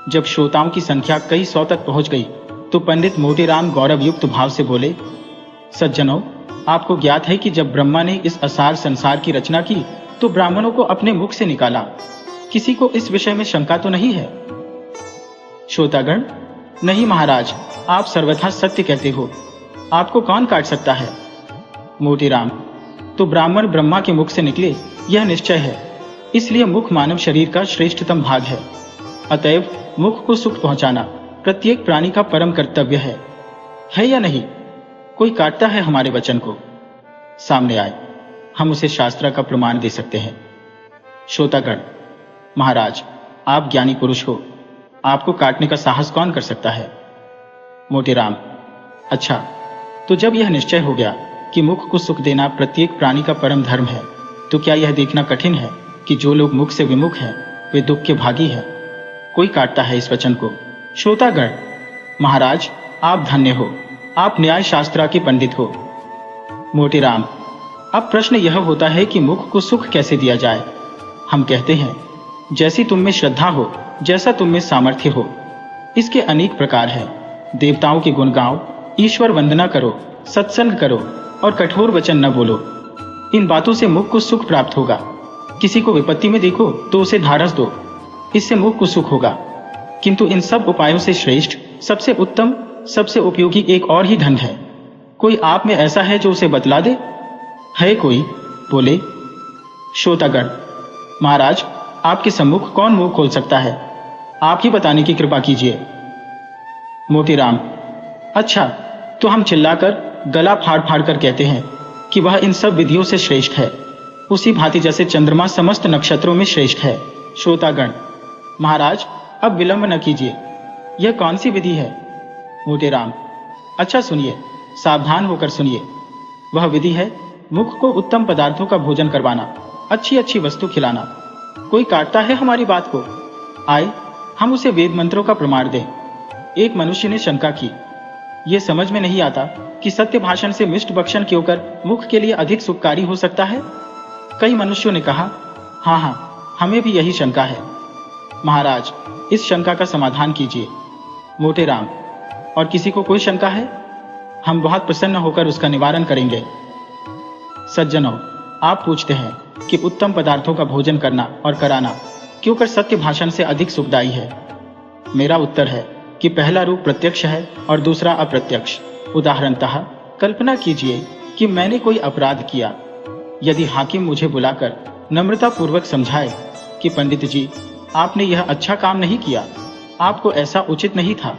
जब श्रोताओं की संख्या कई 100 तक पहुंच गई तो पंडित मोतीराम गौरवयुक्त भाव से बोले, सज्जनों, आपको ज्ञात है कि जब ब्रह्मा ने इस असार संसार की रचना की तो ब्राह्मणों को अपने मुख से निकाला, किसी को इस विषय में शंका तो नहीं है? श्रोतागण, नहीं महाराज, आप सर्वथा सत्य कहते हो, आपको कौन काट सकता है? मोतीराम, तो ब्राह्मण ब्रह्मा के मुख से निकले यह निश्चय है, इसलिए मुख मानव शरीर का श्रेष्ठतम भाग है, अतएव मुख को सुख पहुंचाना प्रत्येक प्राणी का परम कर्तव्य है या नहीं? कोई काटता है हमारे वचन को? सामने आए, हम उसे शास्त्र का प्रमाण दे सकते हैं। श्रोतागण, महाराज, आप ज्ञानी पुरुष हो, आपको काटने का साहस कौन कर सकता है? मोतीराम: अच्छा, तो जब यह निश्चय हो गया कि मुख को सुख देना प्रत्येक प्राणी का परम धर्म है, तो क्या यह देखना कठिन है कि जो लोग मुख से विमुख हैं वे दुख के भागी हैं? कोई काटता है इस वचन को। श्रोतागण: महाराज, आप धन्य हो, आप न्याय शास्त्र के पंडित हो। मोतीराम: अब प्रश्न यह होता है कि मुख को सुख कैसे दिया जाए। हम कहते हैं, जैसी तुम में श्रद्धा हो, जैसा तुम में सामर्थ्य हो। इसके अनेक प्रकार हैं। देवताओं के गुण गाओ, ईश्वर वंदना करो, सत्संग करो और कठोर वचन न बोलो। इन बातों से मुख को सुख प्राप्त होगा। किसी को विपत्ति में देखो तो उसे ढाढ़स दो, इससे मुख को सुख होगा। किंतु इन सब उपायों से श्रेष्ठ, सबसे उत्तम, सबसे उपयोगी एक और ही धन है। कोई आप में ऐसा है जो उसे बतला दे? है कोई? बोले। श्रोतागण: महाराज, आपके सम्मुख कौन मुंह खोल सकता है? आप ही बताने की कृपा कीजिए। मोतीराम: अच्छा, तो हम चिल्लाकर, गला फाड़ फाड़ कर कहते हैं कि वह इन सब विधियों से श्रेष्ठ है, उसी भांति जैसे चंद्रमा समस्त नक्षत्रों में श्रेष्ठ है। श्रोतागण: महाराज, अब विलंब न कीजिए, यह कौन सी विधि है? मोतीराम: अच्छा सुनिए, सावधान होकर सुनिए। वह विधि है मुख को उत्तम पदार्थों का भोजन करवाना, अच्छी अच्छी वस्तु खिलाना। कोई काटता है हमारी बात को? आए, हम उसे वेद मंत्रों का प्रमाण दें। एक मनुष्य ने शंका की, यह समझ में नहीं आता कि सत्य भाषण से मिष्ट भक्षण क्यों कर मुख के लिए अधिक सुखकारी हो सकता है। कई मनुष्यों ने कहा, हाँ हाँ, हमें भी यही शंका है। महाराज, इस शंका का समाधान कीजिए। मोतीराम: और किसी को कोई शंका है? हम बहुत प्रसन्न होकर उसका निवारण करेंगे। सज्जनों, आप पूछते हैं कि उत्तम पदार्थों का भोजन करना और कराना क्यों कर सत्य भाषण से अधिक सुखदायी है। मेरा उत्तर है कि पहला रूप प्रत्यक्ष है और दूसरा अप्रत्यक्ष। उदाहरणतः कल्पना कीजिए कि मैंने कोई अपराध किया। यदि हाकिम मुझे बुलाकर नम्रता पूर्वक समझाए कि पंडित जी, आपने यह अच्छा काम नहीं किया, आपको ऐसा उचित नहीं था,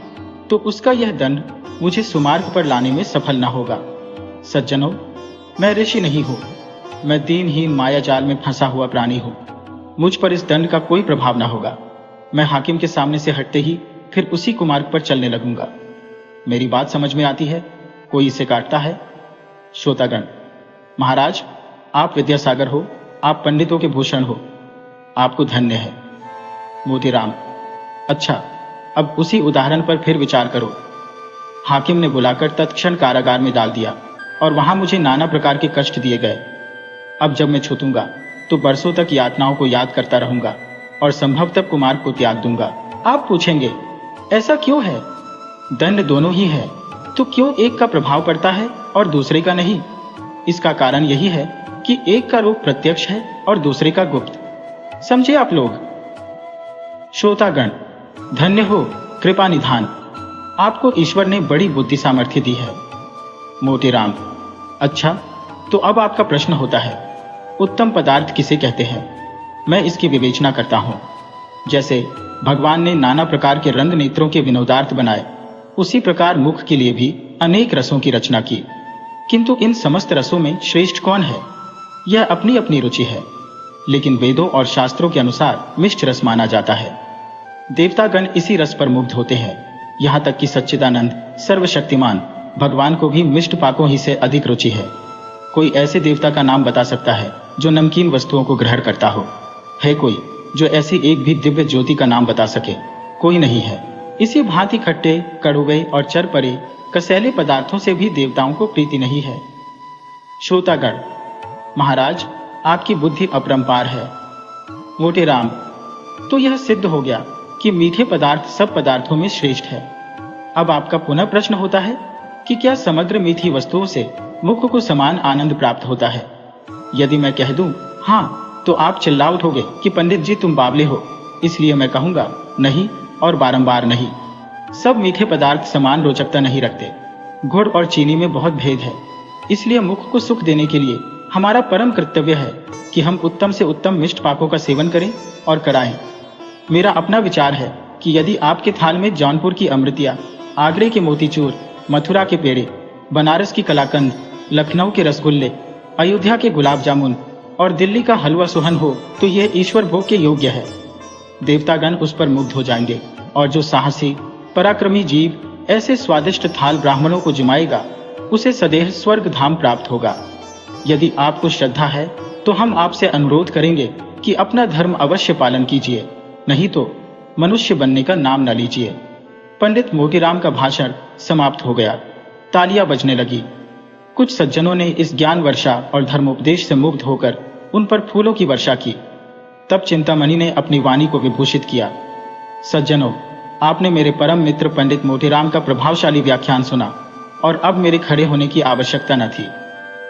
तो उसका यह दंड मुझे सुमार्ग पर लाने में सफल न होगा। सज्जनों, मैं ऋषि नहीं हूं, मैं दीनहीन माया जाल में फंसा हुआ प्राणी हूं। मुझ पर इस दंड का कोई प्रभाव न होगा। मैं हाकिम के सामने से हटते ही फिर उसी कुमार्ग पर चलने लगूंगा। मेरी बात समझ में आती है? कोई इसे काटता है? श्रोतागण: महाराज, आप विद्यासागर हो, आप पंडितों के भूषण हो, आपको धन्य है। मोतीराम: अच्छा, अब उसी उदाहरण पर फिर विचार करो। हाकिम ने बुलाकर तत्क्षण कारागार में डाल दिया और वहां मुझे नाना प्रकार के कष्ट दिए गए। अब जब मैं छूतूंगा तो बरसों तक यातनाओं को याद करता रहूंगा और संभव तक कुमार्ग को त्याग दूंगा। आप पूछेंगे, ऐसा क्यों है? दंड दोनों ही है, तो क्यों एक का प्रभाव पड़ता है और दूसरे का नहीं? इसका कारण यही है कि एक का रूप प्रत्यक्ष है और दूसरे का गुप्त। समझे आप लोग? श्रोतागण: धन्य हो, कृपा निधान, आपको ईश्वर ने बड़ी बुद्धि सामर्थ्य दी है। मोतीराम: अच्छा, तो अब आपका प्रश्न होता है, उत्तम पदार्थ किसे कहते हैं? मैं इसकी विवेचना करता हूं। जैसे भगवान ने नाना प्रकार के रंग नेत्रों के विनोदार्थ बनाए, उसी प्रकार मुख के लिए भी अनेक रसों की रचना की। किंतु इन समस्त रसों में श्रेष्ठ कौन है? यह अपनी अपनी रुचि है, लेकिन वेदों और शास्त्रों के अनुसार मिष्ट रस माना जाता है। देवतागण इसी रस पर मुग्ध होते हैं, यहाँ तक कि सच्चिदानंद सर्वशक्तिमान भगवान को भी मिष्ट पाकों ही से अधिक रुचि है। कोई ऐसे देवता का नाम बता सकता है जो नमकीन वस्तुओं को ग्रहण करता हो? है कोई जो ऐसी एक भी दिव्य ज्योति का नाम बता सके? कोई नहीं है। इसी भांति खट्टे, कड़वे और चरपरे, कसैले पदार्थों से भी देवताओं को प्रीति नहीं है। श्रोतागण: महाराज, आपकी बुद्धि अपरंपार है। मोतीराम: तो यह सिद्ध हो गया कि मीठे पदार्थ सब पदार्थों में श्रेष्ठ है। अब आपका पुनः प्रश्न होता है कि क्या समग्र मीठी वस्तुओं से मुख को समान आनंद प्राप्त होता है? यदि मैं कह दूं हाँ, तो आप चिल्ला उठोगे कि पंडित जी तुम बावले हो। इसलिए मैं कहूंगा नहीं और बारंबार नहीं। सब मीठे पदार्थ समान रोचकता नहीं रखते। गुड़ और चीनी में बहुत भेद है। इसलिए मुख को सुख देने के लिए हमारा परम कर्तव्य है कि हम उत्तम से उत्तम मिष्ट पाकों का सेवन करें और कराएं। मेरा अपना विचार है कि यदि आपके थाल में जौनपुर की अमृतियां, आगरे के मोतीचूर, मथुरा के पेड़े, बनारस की कलाकंद, लखनऊ के रसगुल्ले, अयोध्या के गुलाब जामुन और दिल्ली का हलवा सुहन हो, तो यह ईश्वर भोग के योग्य है। देवतागण उस पर मुग्ध हो जाएंगे और जो साहसी पराक्रमी जीव ऐसे स्वादिष्ट थाल ब्राह्मणों को जिमाएगा, उसे सदैव स्वर्ग धाम प्राप्त होगा। यदि आपको श्रद्धा है तो हम आपसे अनुरोध करेंगे कि अपना धर्म अवश्य पालन कीजिए, नहीं तो मनुष्य बनने का नाम न लीजिए। पंडित मोतीराम का भाषण समाप्त हो गया। तालियां बजने लगी। कुछ सज्जनों ने इस ज्ञान वर्षा और धर्मोपदेश से मुग्ध होकर उन पर फूलों की वर्षा की। तब चिंतामणि ने अपनी वाणी को विभूषित किया। सज्जनों, आपने मेरे परम मित्र पंडित मोतीराम का प्रभावशाली व्याख्यान सुना और अब मेरे खड़े होने की आवश्यकता न थी,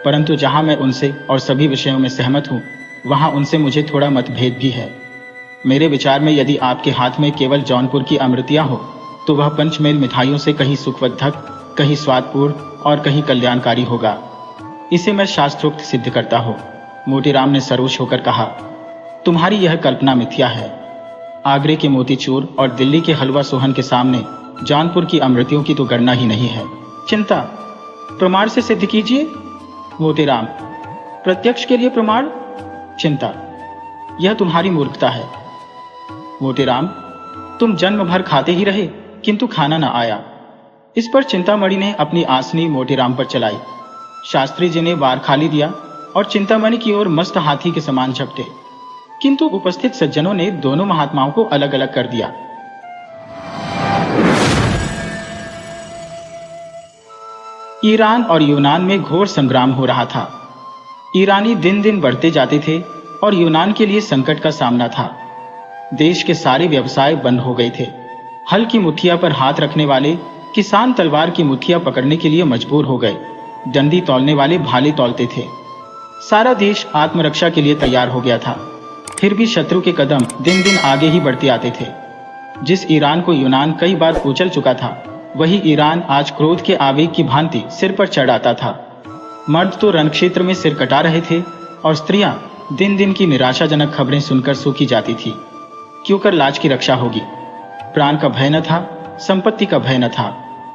परंतु जहां मैं उनसे और सभी विषयों में सहमत हूं, वहां उनसे मुझे थोड़ा मतभेद भी है। मेरे विचार में यदि आपके हाथ में केवल जौनपुर की अमृतियां हो तो वह पंचमेल मिठाइयों से कहीं सुखवर्धक, कहीं स्वादपूर्ण और कहीं कल्याणकारी होगा। इसे मैं शास्त्रोक्त सिद्ध करता हूं। मोतीराम ने सरोष होकर कहा, तुम्हारी यह कल्पना मिथ्या है। आगरे के मोतीचूर और दिल्ली के हलवा सोहन के सामने जौनपुर की अमृतियों की तो गणना ही नहीं है। चिंता, प्रमाण से सिद्ध कीजिए। मोतीराम, प्रत्यक्ष के लिए प्रमाण? चिंता, यह तुम्हारी मूर्खता है। मोतीराम, तुम जन्म भर खाते ही रहे किंतु खाना न आया। इस पर चिंतामणि ने अपनी आसनी मोतीराम पर चलाई। शास्त्री जी ने वार खाली दिया और चिंतामणि की ओर मस्त हाथी के समान झपटे, किंतु उपस्थित सज्जनों ने दोनों महात्माओं को अलग अलग कर दिया। ईरान और यूनान में घोर संग्राम हो रहा था। ईरानी दिन दिन बढ़ते जाते थे और यूनान के लिए संकट का सामना था। देश के सारे व्यवसाय बंद हो गए थे। हल की मुठ्ठिया पर हाथ रखने वाले किसान तलवार की मुठ्ठिया पकड़ने के लिए मजबूर हो गए। डंडी तौलने वाले भाले तौलते थे। सारा देश आत्मरक्षा के लिए तैयार हो गया था। फिर भी शत्रु के कदम दिन दिन आगे ही बढ़ते आते थे। जिस ईरान को यूनान कई बार कुचल चुका था, वही ईरान आज क्रोध के आवेग की भांति सिर पर चढ़ आता था। मर्द तो रणक्षेत्र में सिर कटा रहे थे और स्त्रियां दिन दिन की निराशाजनक खबरें सुनकर सूखी जाती थी। क्यों कर लाज की रक्षा होगी? प्राण का भय न था, संपत्ति का भय न था,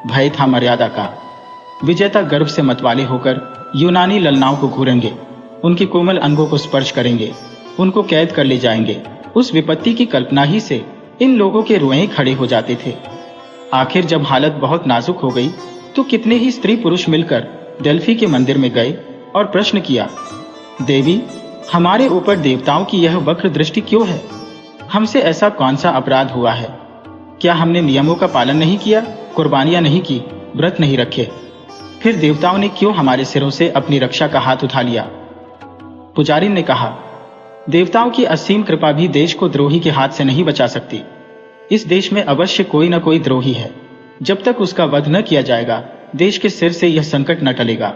भय था मर्यादा का। विजेता गर्व से मतवाले होकर यूनानी ललनाओं को घूरेंगे, उनके कोमल अंगों को स्पर्श करेंगे, उनको कैद कर ले जाएंगे। उस विपत्ति की कल्पना ही से इन लोगों के रुएं खड़े हो जाते थे। आखिर जब हालत बहुत नाजुक हो गई तो कितने ही स्त्री पुरुष मिलकर डेल्फी के मंदिर में गए और प्रश्न किया, देवी, हमारे ऊपर देवताओं की यह वक्र दृष्टि क्यों है? हमसे ऐसा कौन सा अपराध हुआ है? क्या हमने नियमों का पालन नहीं किया, कुर्बानियां नहीं की, व्रत नहीं रखे? फिर देवताओं ने क्यों हमारे सिरों से अपनी रक्षा का हाथ उठा लिया? पुजारी ने कहा, देवताओं की असीम कृपा भी देश को द्रोही के हाथ से नहीं बचा सकती। इस देश में अवश्य कोई न कोई द्रोही है। जब तक उसका वध न किया जाएगा, देश के सिर से यह संकट न टलेगा।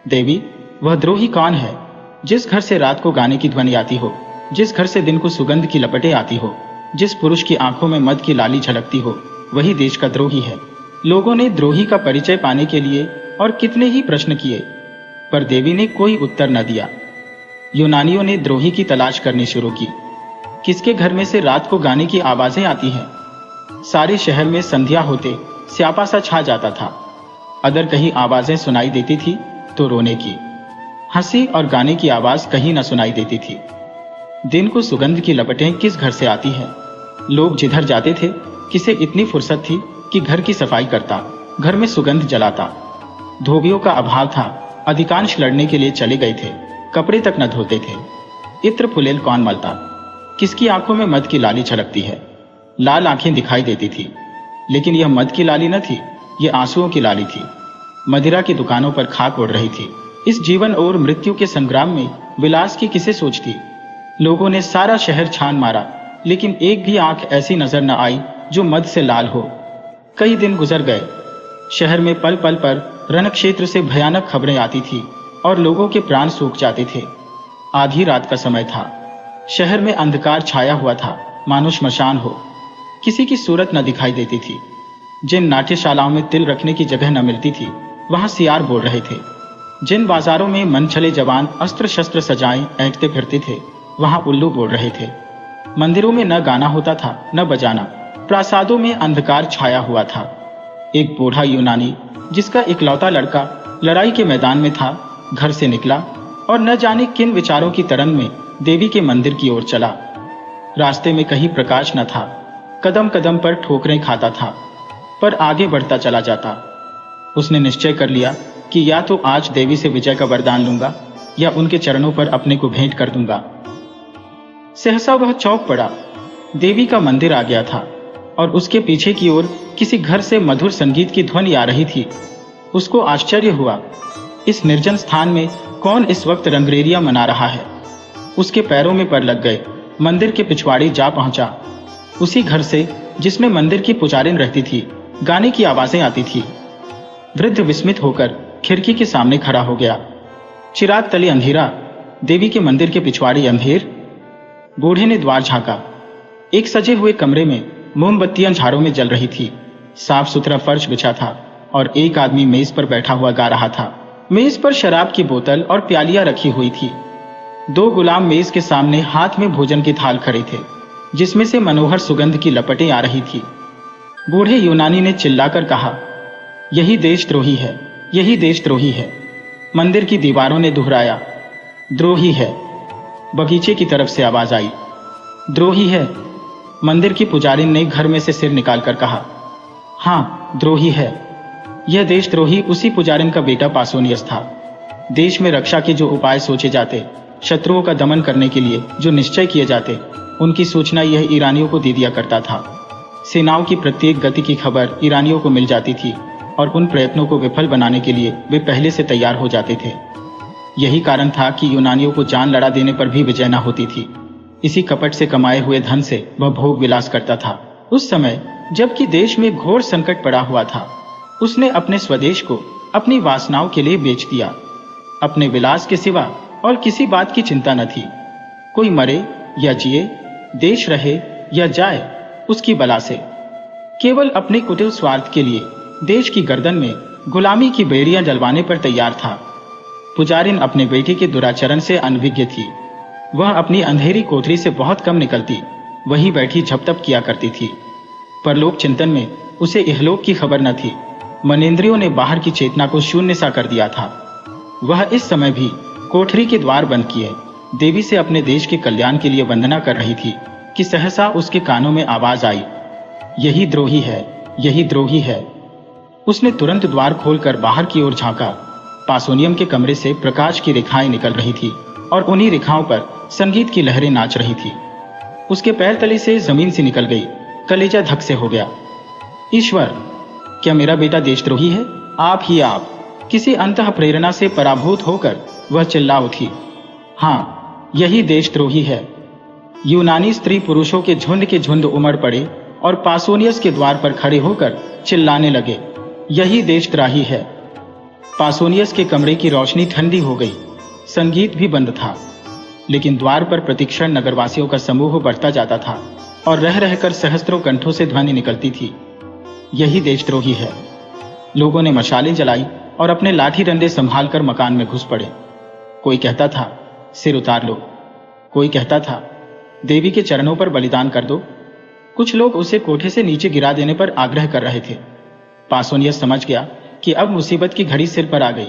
देवी, वह द्रोही कौन है? जिस घर से रात को गाने की ध्वनि आती हो, जिस घर से दिन को सुगंध की लपटें आती हो, जिस पुरुष की आंखों में मद की लाली झलकती हो, वही देश का द्रोही है। लोगों ने द्रोही का परिचय पाने के लिए और कितने ही प्रश्न किए, पर देवी ने कोई उत्तर न दिया। यूनानियों ने द्रोही की तलाश करनी शुरू की। किसके घर में से रात को गाने की आवाजें आती हैं? सारे शहर में संध्या होते स्यापा सा छा जाता था। अगर कहीं आवाजें सुनाई देती थी तो रोने की, हंसी और गाने की आवाज कहीं न सुनाई देती थी। दिन को सुगंध की लपटें किस घर से आती हैं? लोग जिधर जाते थे, किसे इतनी फुर्सत थी कि घर की सफाई करता, घर में सुगंध जलाता। धोबियों का अभाव था, अधिकांश लड़ने के लिए चले गए थे, कपड़े तक न धोते थे। इत्र फुलेल कौन मलता? किसकी आंखों में मद की लाली छलकती है? लाल आंखें दिखाई देती थी, लेकिन यह मद की लाली न थी, यह आंसुओं की लाली थी। मदिरा की दुकानों पर खाक उड़ रही थी। इस जीवन और मृत्यु के संग्राम में विलास की किसे सोच थी? लोगों ने सारा शहर छान मारा, लेकिन एक भी आंख ऐसी नजर न आई जो मद से लाल हो। कई दिन गुजर गए। शहर में पल पल पर रणक्षेत्र से भयानक खबरें आती थी और लोगों के प्राण सूख जाते थे। आधी रात का समय था। शहर में अंधकार छाया हुआ था, मानो श्मशान हो। किसी की सूरत न दिखाई देती थी। जिन नाट्यशालाओं में तिल रखने की जगह न मिलती थी, वहां सियार बोल रहे थे। जिन बाजारों में मनछले जवान अस्त्र शस्त्र सजाएं ऐंठते फिरते थे, वहां उल्लू बोल रहे थे। मंदिरों में न गाना होता था न बजाना। प्रासादों में अंधकार छाया हुआ था। एक बूढ़ा यूनानी, जिसका इकलौता लड़का लड़ाई के मैदान में था, घर से निकला और न जाने किन विचारों की तरंग में देवी के मंदिर की ओर चला। रास्ते में कहीं प्रकाश न था। कदम कदम पर ठोकरें खाता था, पर आगे बढ़ता चला जाता। उसने निश्चय कर लिया कि या तो आज देवी से विजय का वरदान लूंगा या उनके चरणों पर अपने को भेंट कर दूंगा। सहसा वह चौंक पड़ा। देवी का मंदिर आ गया था और उसके पीछे की ओर किसी घर से मधुर संगीत की ध्वनि आ रही थी। उसको आश्चर्य हुआ, इस निर्जन स्थान में कौन इस वक्त रंगरेलियां मना रहा है। उसके पैरों में पर लग गए। मंदिर के पिछवाड़े जा पहुंचा। उसी घर से जिसमें मंदिर की पुजारिन रहती थी, गाने की आवाजें आती थी। वृद्ध विस्मित होकर खिड़की के सामने खड़ा हो गया। चिराग तले अंधेरा, देवी के मंदिर के पिछवाड़े अंधेर। बूढ़े ने द्वार झांका। एक सजे हुए कमरे में मोमबत्तियां झाड़ों में जल रही थी। साफ सुथरा फर्श बिछा था और एक आदमी मेज पर बैठा हुआ गा रहा था। मेज पर शराब की बोतल और प्यालियां रखी हुई थी। दो गुलाम मेज के सामने हाथ में भोजन की थाल खड़े थे, जिसमें से मनोहर सुगंध की लपटें आ रही थी। बूढ़े यूनानी ने चिल्लाकर कहा, यही देशद्रोही है, यही देशद्रोही है। मंदिर की दीवारों ने दोहराया, द्रोही है। बगीचे की तरफ से आवाज आई, द्रोही है। मंदिर की पुजारिन ने घर में से सिर निकालकर कहा, हाँ, द्रोही है। यह देशद्रोही उसी पुजारिन का बेटा पासोनियस था। देश में रक्षा के जो उपाय सोचे जाते, शत्रुओं का दमन करने के लिए जो निश्चय किए जाते, उनकी सूचना यह ईरानियों को दे दिया करता था। सेनाओं की प्रत्येक गति की खबर ईरानियों को मिल जाती थी और उन प्रयत्नों को विफल बनाने के लिए वे पहले से तैयार हो जाते थे। यही कारण था कि यूनानियों को जान लड़ा देने पर भी विजय न होती थी। इसी कपट से कमाए हुए धन से वह भोग विलास करता था। उस समय जबकि देश में घोर संकट पड़ा हुआ था, उसने अपने स्वदेश को अपनी वासनाओं के लिए बेच दिया। अपने विलास के सिवा और किसी बात की चिंता न थी। कोई मरे या जिए, देश रहे या जाए, उसकी बला से। केवल अपने कुटिल स्वार्थ के लिए देश की गर्दन में गुलामी की बेड़ियां जलवाने पर तैयार था। पुजारिन अपने बेटे के दुराचरण से अनभिज्ञ थी। वह अपनी अंधेरी कोठरी से बहुत कम निकलती, वहीं बैठी झपटप किया करती थी। परलोक चिंतन में उसे इहलोक की खबर न थी। मनेंद्रियों ने बाहर की चेतना को शून्य सा कर दिया था। वह इस समय भी कोठरी के द्वार बंद किए देवी से अपने देश के कल्याण के लिए वंदना कर रही थी कि सहसा उसके कानों में आवाज आई, यही द्रोही है, यही द्रोही है। उसने तुरंत द्वार खोलकर बाहर की ओर झांका। पासोनियम के कमरे से प्रकाश की रेखाएं निकल रही थी और उन्हीं रेखाओं पर संगीत की लहरें नाच रही थी। उसके पैर तले से जमीन से निकल गई। कलेजा धक से हो गया। ईश्वर, क्या मेरा बेटा देशद्रोही है? आप ही आप। किसी अंतः प्रेरणा से पराभूत होकर वह चिल्ला उठी, हाँ, यही देशद्रोही है। यूनानी स्त्री पुरुषों के झुंड उमड़ पड़े और पासोनियस के द्वार पर खड़े होकर चिल्लाने लगे, यही देशद्रोही है। पासोनियस के कमरे की रोशनी ठंडी हो गई। संगीत भी बंद था, लेकिन द्वार पर प्रतिक्षण नगरवासियों का समूह बढ़ता जाता था और रह रहकर सहस्त्रों कंठों से ध्वनि निकलती थी, यही देशद्रोही है। लोगों ने मशालें जलाई और अपने लाठी डंडे संभाल कर मकान में घुस पड़े। कोई कहता था, सिर उतार लो। कोई कहता था, देवी के चरणों पर बलिदान कर दो। कुछ लोग उसे कोठे से नीचे गिरा देने पर आग्रह कर रहे थे। पासोनियस समझ गया कि अब मुसीबत की घड़ी सिर पर आ गई।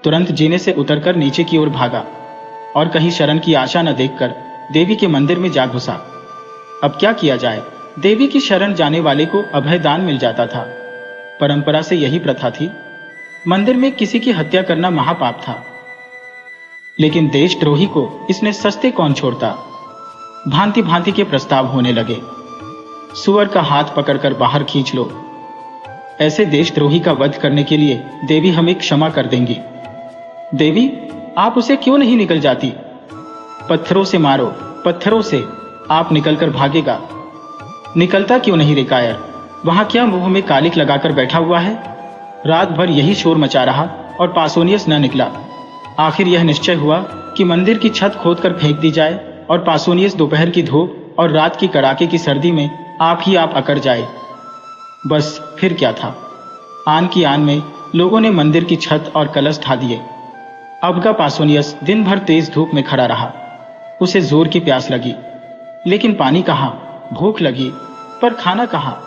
तुरंत जीने से उतरकर नीचे की ओर भागा और कहीं शरण की आशा न देखकर देवी के मंदिर में जा घुसा। अब क्या किया जाए? देवी की शरण जाने वाले को अभयदान मिल जाता था। परंपरा से यही प्रथा थी। मंदिर में किसी की हत्या करना महापाप था, लेकिन देशद्रोही को इसने सस्ते कौन छोड़ता। भांति भांति के प्रस्ताव होने लगे। सुअर का हाथ पकड़कर बाहर खींच लो, ऐसे देशद्रोही का वध करने के लिए देवी हमें क्षमा कर देंगी। देवी, आप उसे क्यों नहीं निकल जाती? पत्थरों से मारो, पत्थरों से, आप निकलकर भागेगा। निकलता क्यों नहीं रे कायर? वहां क्या मुंह में कालिक लगाकर बैठा हुआ है? रात भर यही शोर मचा रहा और पासोनियस न निकला। आखिर यह निश्चय हुआ कि मंदिर की छत खोदकर फेंक दी जाए और पासोनियस दोपहर की धूप और रात की कड़ाके की सर्दी में आप ही आप अकड़ जाए। बस फिर क्या था? आन की आन में लोगों ने मंदिर की छत और कलश ढा दिए। अब का पासोनियस दिन भर तेज धूप में खड़ा रहा। उसे जोर की प्यास लगी, लेकिन पानी कहाँ? भूख लगी, पर खाना कहाँ?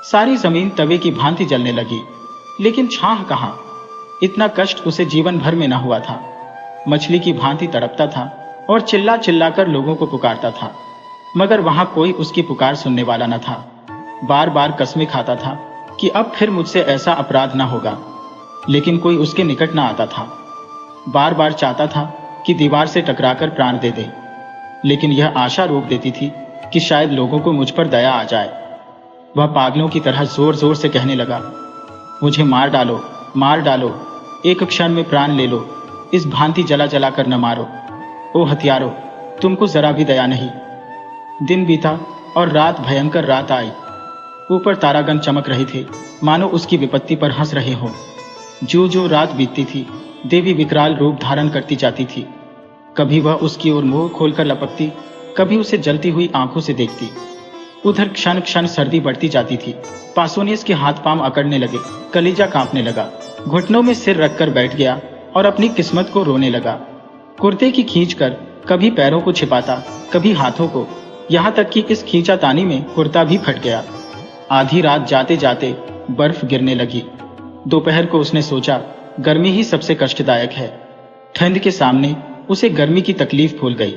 सारी जमीन तवे की भांति जलने लगी, लेकिन छाह कहाँ? इतना कष्ट उसे जीवन भर में न हुआ था। मछली की भांति तड़पता था और चिल्ला चिल्ला कर लोगों को पुकारता था, मगर वहां कोई उसकी पुकार सुनने वाला न था। बार बार कसमें खाता था कि अब फिर मुझसे ऐसा अपराध न होगा, लेकिन कोई उसके निकट न आता था। बार बार चाहता था कि दीवार से टकराकर प्राण दे दे, लेकिन यह आशा रोक देती थी कि शायद लोगों को मुझ पर दया आ जाए। वह पागलों की तरह जोर जोर से कहने लगा, मुझे मार डालो, मार डालो, एक क्षण में प्राण ले लो, इस भांति जला जला कर न मारो। ओ हथियारो, तुमको जरा भी दया नहीं। दिन बीता और रात भयंकर रात आई। ऊपर तारागण चमक रहे थे, मानो उसकी विपत्ति पर हंस रहे हों। जो जो रात बीतती थी, देवी विकराल रूप धारण करती जाती थी। कभी वह उसकी ओर मुंह खोलकर लपकती, कभी उसे जलती हुई आंखों से देखती। उधर क्षण क्षण सर्दी बढ़ती जाती थी। पासोनियस के हाथ पांव अकड़ने लगे, कलेजा कांपने लगा, घुटनों में सिर रखकर बैठ गया और अपनी किस्मत को रोने लगा। कुर्ते की खींचकर कभी पैरों को छिपाता, कभी हाथों को, यहाँ तक कि इस खींचातानी में कुर्ता भी फट गया। आधी रात जाते जाते बर्फ गिरने लगी। दोपहर को उसने सोचा, गर्मी ही सबसे कष्टदायक है। ठंड के सामने उसे गर्मी की तकलीफ भूल गई।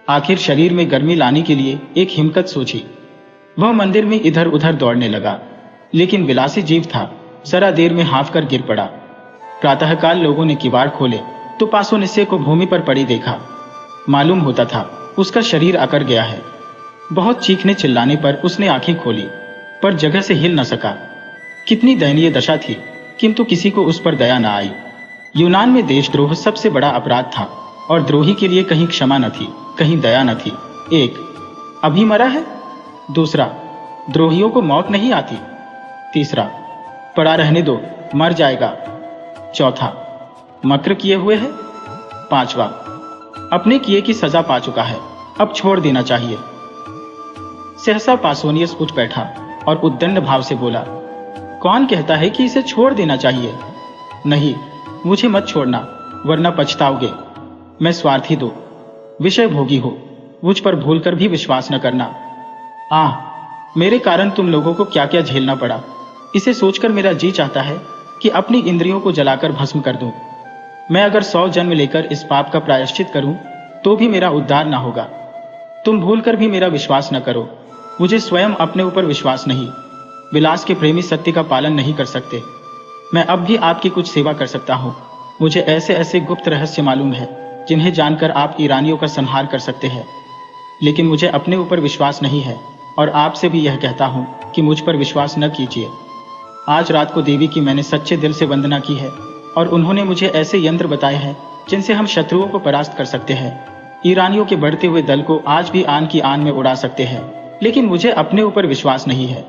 आखिर शरीर में गर्मी लाने के लिए एक हिम्मत सोची। वह मंदिर में इधर उधर दौड़ने लगा, लेकिन विलासी जीव था, जरा देर में हाफ कर गिर पड़ा। प्रातःकाल लोगों ने किवाड़ खोले तो पासोनियस को भूमि पर पड़ी देखा। मालूम होता था उसका शरीर अकड़ गया है। बहुत चीखने चिल्लाने पर उसने आंखें खोली, पर जगह से हिल न सका। कितनी दयनीय दशा थी, किंतु किसी को उस पर दया न आई। यूनान में देशद्रोह सबसे बड़ा अपराध था और द्रोही के लिए कहीं क्षमा न थी, कहीं दया न थी। एक, अभी मरा है। दूसरा, द्रोहियों को मौत नहीं आती। तीसरा, पड़ा रहने दो, मर जाएगा। चौथा, मक्र किए हुए है। पांचवा, अपने किए की सजा पा चुका है, अब छोड़ देना चाहिए। सहसा पासोनियस उठ बैठा और उद्दंड भाव से बोला, कौन कहता है कि इसे छोड़ देना चाहिए? नहीं, मुझे मत छोड़ना, वरना पछताओगे। मैं स्वार्थी दो, विषय भोगी हो, मुझ पर भूलकर भी विश्वास न करना। मेरे कारण तुम लोगों को क्या क्या झेलना पड़ा, इसे सोचकर मेरा जी चाहता है कि अपनी इंद्रियों को जलाकर भस्म कर दूं। मैं अगर 100 जन्म लेकर इस पाप का प्रायश्चित करूं तो भी मेरा उद्धार न होगा। तुम भूलकर भी मेरा विश्वास न करो। मुझे स्वयं अपने ऊपर विश्वास नहीं। विलास के प्रेमी सत्य का पालन नहीं कर सकते। मैं अब भी आपकी कुछ सेवा कर सकता हूँ। मुझे ऐसे ऐसे गुप्त रहस्य मालूम है जिन्हें जानकर आप ईरानियों का संहार कर सकते हैं, लेकिन मुझे अपने ऊपर विश्वास नहीं है और आपसे भी यह कहता हूँ कि मुझ पर विश्वास न कीजिए। आज रात को देवी की मैंने सच्चे दिल से वंदना की है और उन्होंने मुझे ऐसे यंत्र बताए हैं जिनसे हम शत्रुओं को परास्त कर सकते हैं। ईरानियों के बढ़ते हुए दल को आज भी आन की आन में उड़ा सकते हैं, लेकिन मुझे अपने ऊपर विश्वास नहीं है।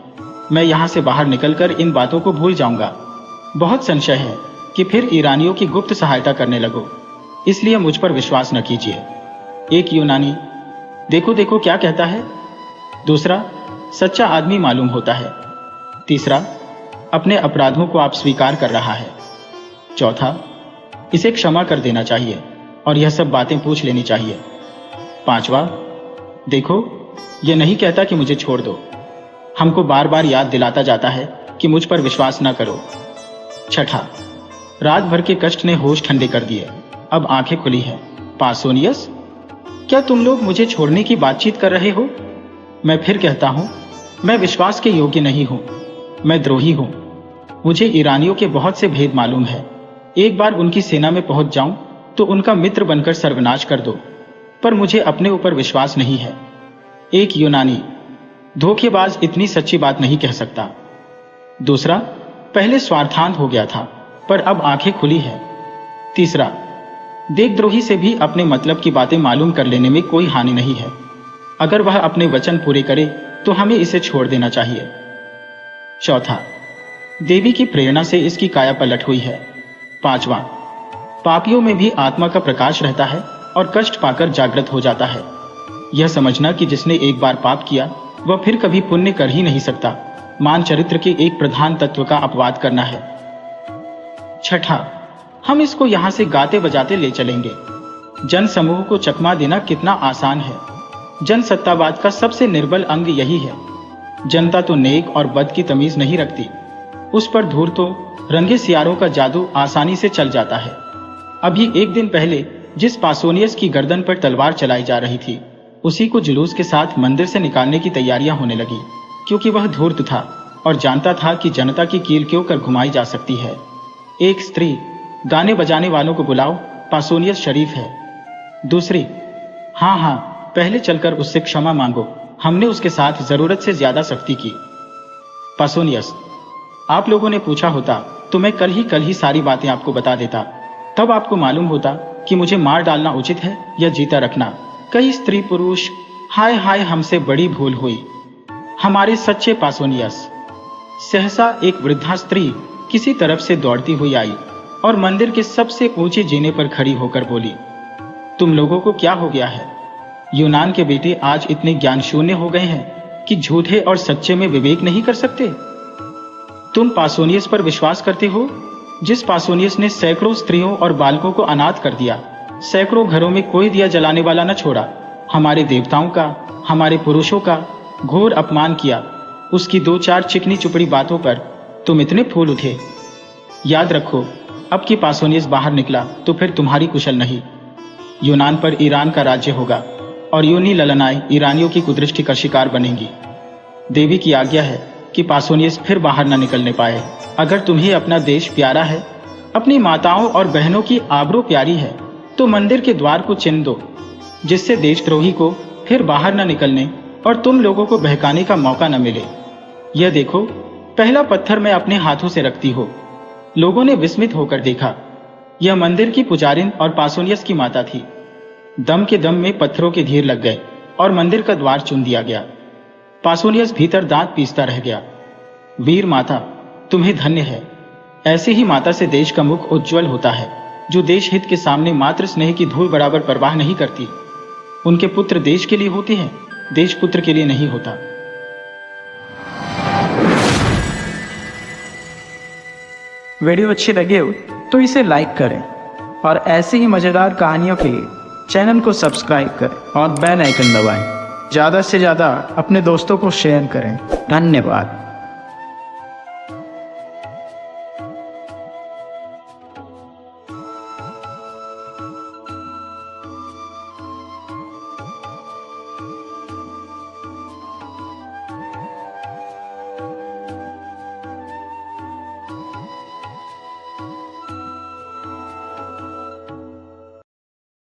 मैं यहाँ से बाहर निकलकर इन बातों को भूल जाऊंगा। बहुत संशय है कि फिर ईरानियों की गुप्त सहायता करने लगो, इसलिए मुझ पर विश्वास न कीजिए। एक यूनानी, देखो देखो क्या कहता है। दूसरा, सच्चा आदमी मालूम होता है। तीसरा, अपने अपराधों को आप स्वीकार कर रहा है। चौथा, इसे क्षमा कर देना चाहिए और यह सब बातें पूछ लेनी चाहिए। पांचवा, देखो यह नहीं कहता कि मुझे छोड़ दो, हमको बार बार याद दिलाता जाता है कि मुझ पर विश्वास न करो। छठा, रात भर के कष्ट ने होश ठंडे कर दिए, अब आंखें खुली हैं। पासोनियस, क्या तुम लोग मुझे छोड़ने की बातचीत कर रहे हो? मैं फिर कहता हूं, मैं विश्वास के योग्य नहीं हूं, मैं द्रोही हूं। मुझे ईरानियों के बहुत से भेद मालूम है। एक बार उनकी सेना में पहुंच जाऊं तो उनका मित्र बनकर सर्वनाश कर दो, पर मुझे अपने ऊपर विश्वास नहीं है। एक यूनानी, धोखेबाज इतनी सच्ची बात नहीं कह सकता। दूसरा, पहले स्वार्थांत हो गया था पर अब आंखें खुली है। तीसरा, देशद्रोही से भी अपने मतलब की बातें मालूम कर लेने में कोई हानि नहीं है। अगर वह अपने वचन पूरे करे तो हमें इसे छोड़ देना चाहिए। चौथा, देवी की प्रेरणा से इसकी काया पलट हुई है। पांचवा, पापियों में भी आत्मा का प्रकाश रहता है और कष्ट पाकर जागृत हो जाता है। यह समझना कि जिसने एक बार पाप किया वह फिर कभी पुण्य कर ही नहीं सकता, मान चरित्र के एक प्रधान तत्व का अपवाद करना है। छठा, हम इसको यहां से गाते बजाते ले चलेंगे। जन समूह को चकमा देना कितना आसान है। जनसत्तावाद का सबसे निर्बल अंग यही है। जनता तो नेक और बद की तमीज नहीं रखती, उस पर धूर्त तो रंगे सियारों का जादू आसानी से चल जाता है। अभी एक दिन पहले जिस पासोनियस की गर्दन पर तलवार चलाई जा रही थी, उसी को जुलूस के साथ मंदिर से निकालने की तैयारियां होने लगी, क्योंकि वह धूर्त था और जानता था कि जनता की कील क्यों कर घुमाई जा सकती है। एक स्त्री, गाने बजाने वालों को बुलाओ, पासोनियस शरीफ है। दूसरी, हाँ, पहले चलकर उससे क्षमा मांगो, हमने उसके साथ जरूरत से ज्यादा सख्ती की। पासोनियस, आप लोगों ने पूछा होता तो मैं कल ही सारी बातें आपको बता देता, तब आपको मालूम होता कि मुझे मार डालना उचित है या जीता रखना। कई स्त्री पुरुष, हाय हमसे बड़ी भूल हुई, हमारे सच्चे पासोनियस। सहसा एक वृद्धा स्त्री किसी तरफ से दौड़ती हुई आई और मंदिर के सबसे ऊंचे जीने पर खड़ी होकर बोली, तुम लोगों को क्या हो गया है? यूनान के बेटे आज इतने ज्ञान शून्य हो गए हैं कि झूठे और सच्चे में विवेक नहीं कर सकते। तुम पासोनियस पर विश्वास करते हो, जिस पासोनियस ने सैकड़ों स्त्रियों और बालकों को अनाथ कर दिया, सैकड़ों घरों में कोई दिया जलाने वाला न छोड़ा, हमारे देवताओं का, हमारे पुरुषों का घोर अपमान किया। उसकी 2-4 चिकनी चुपड़ी बातों पर तुम इतने फूल उठे। याद रखो, अब की पासोनियस बाहर निकला तो फिर तुम्हारी कुशल नहीं। यूनान पर ईरान का राज्य होगा और यूनी ललनाएं ईरानियों की कुदृष्टि का शिकार बनेंगी। देवी की आज्ञा है कि पासोनियस फिर बाहर न निकलने पाए। अगर तुम्हें अपना देश प्यारा है, अपनी माताओं और बहनों की आबरू प्यारी है, तो मंदिर के द्वार को चिन्ह दो, जिससे देशद्रोही को फिर बाहर न निकलने और तुम लोगों को बहकाने का मौका न मिले। यह देखो, पहला पत्थर मैं अपने हाथों से रखती हूँ। लोगों ने विस्मित होकर देखा। यह मंदिर की पुजारिन और पासोनियस की माता थी। दम के दम में पत्थरों के ढेर लग गए और मंदिर का द्वार चुन दिया गया। पासोनियस भीतर दांत पीसता रह गया। वीर माता, तुम्हें धन्य है। ऐसे ही माता से देश का मुख उज्जवल होता है, जो देश हित के सामने मात्र स्नेह की धूल बराबर परवाह नहीं करती। उनके पुत्र देश के लिए होते हैं, देश पुत्र के लिए नहीं होता। वीडियो अच्छी लगे हो तो इसे लाइक करें और ऐसी ही मजेदार कहानियों के लिए चैनल को सब्सक्राइब करें और बेल आइकन दबाएं। ज़्यादा से ज़्यादा अपने दोस्तों को शेयर करें। धन्यवाद।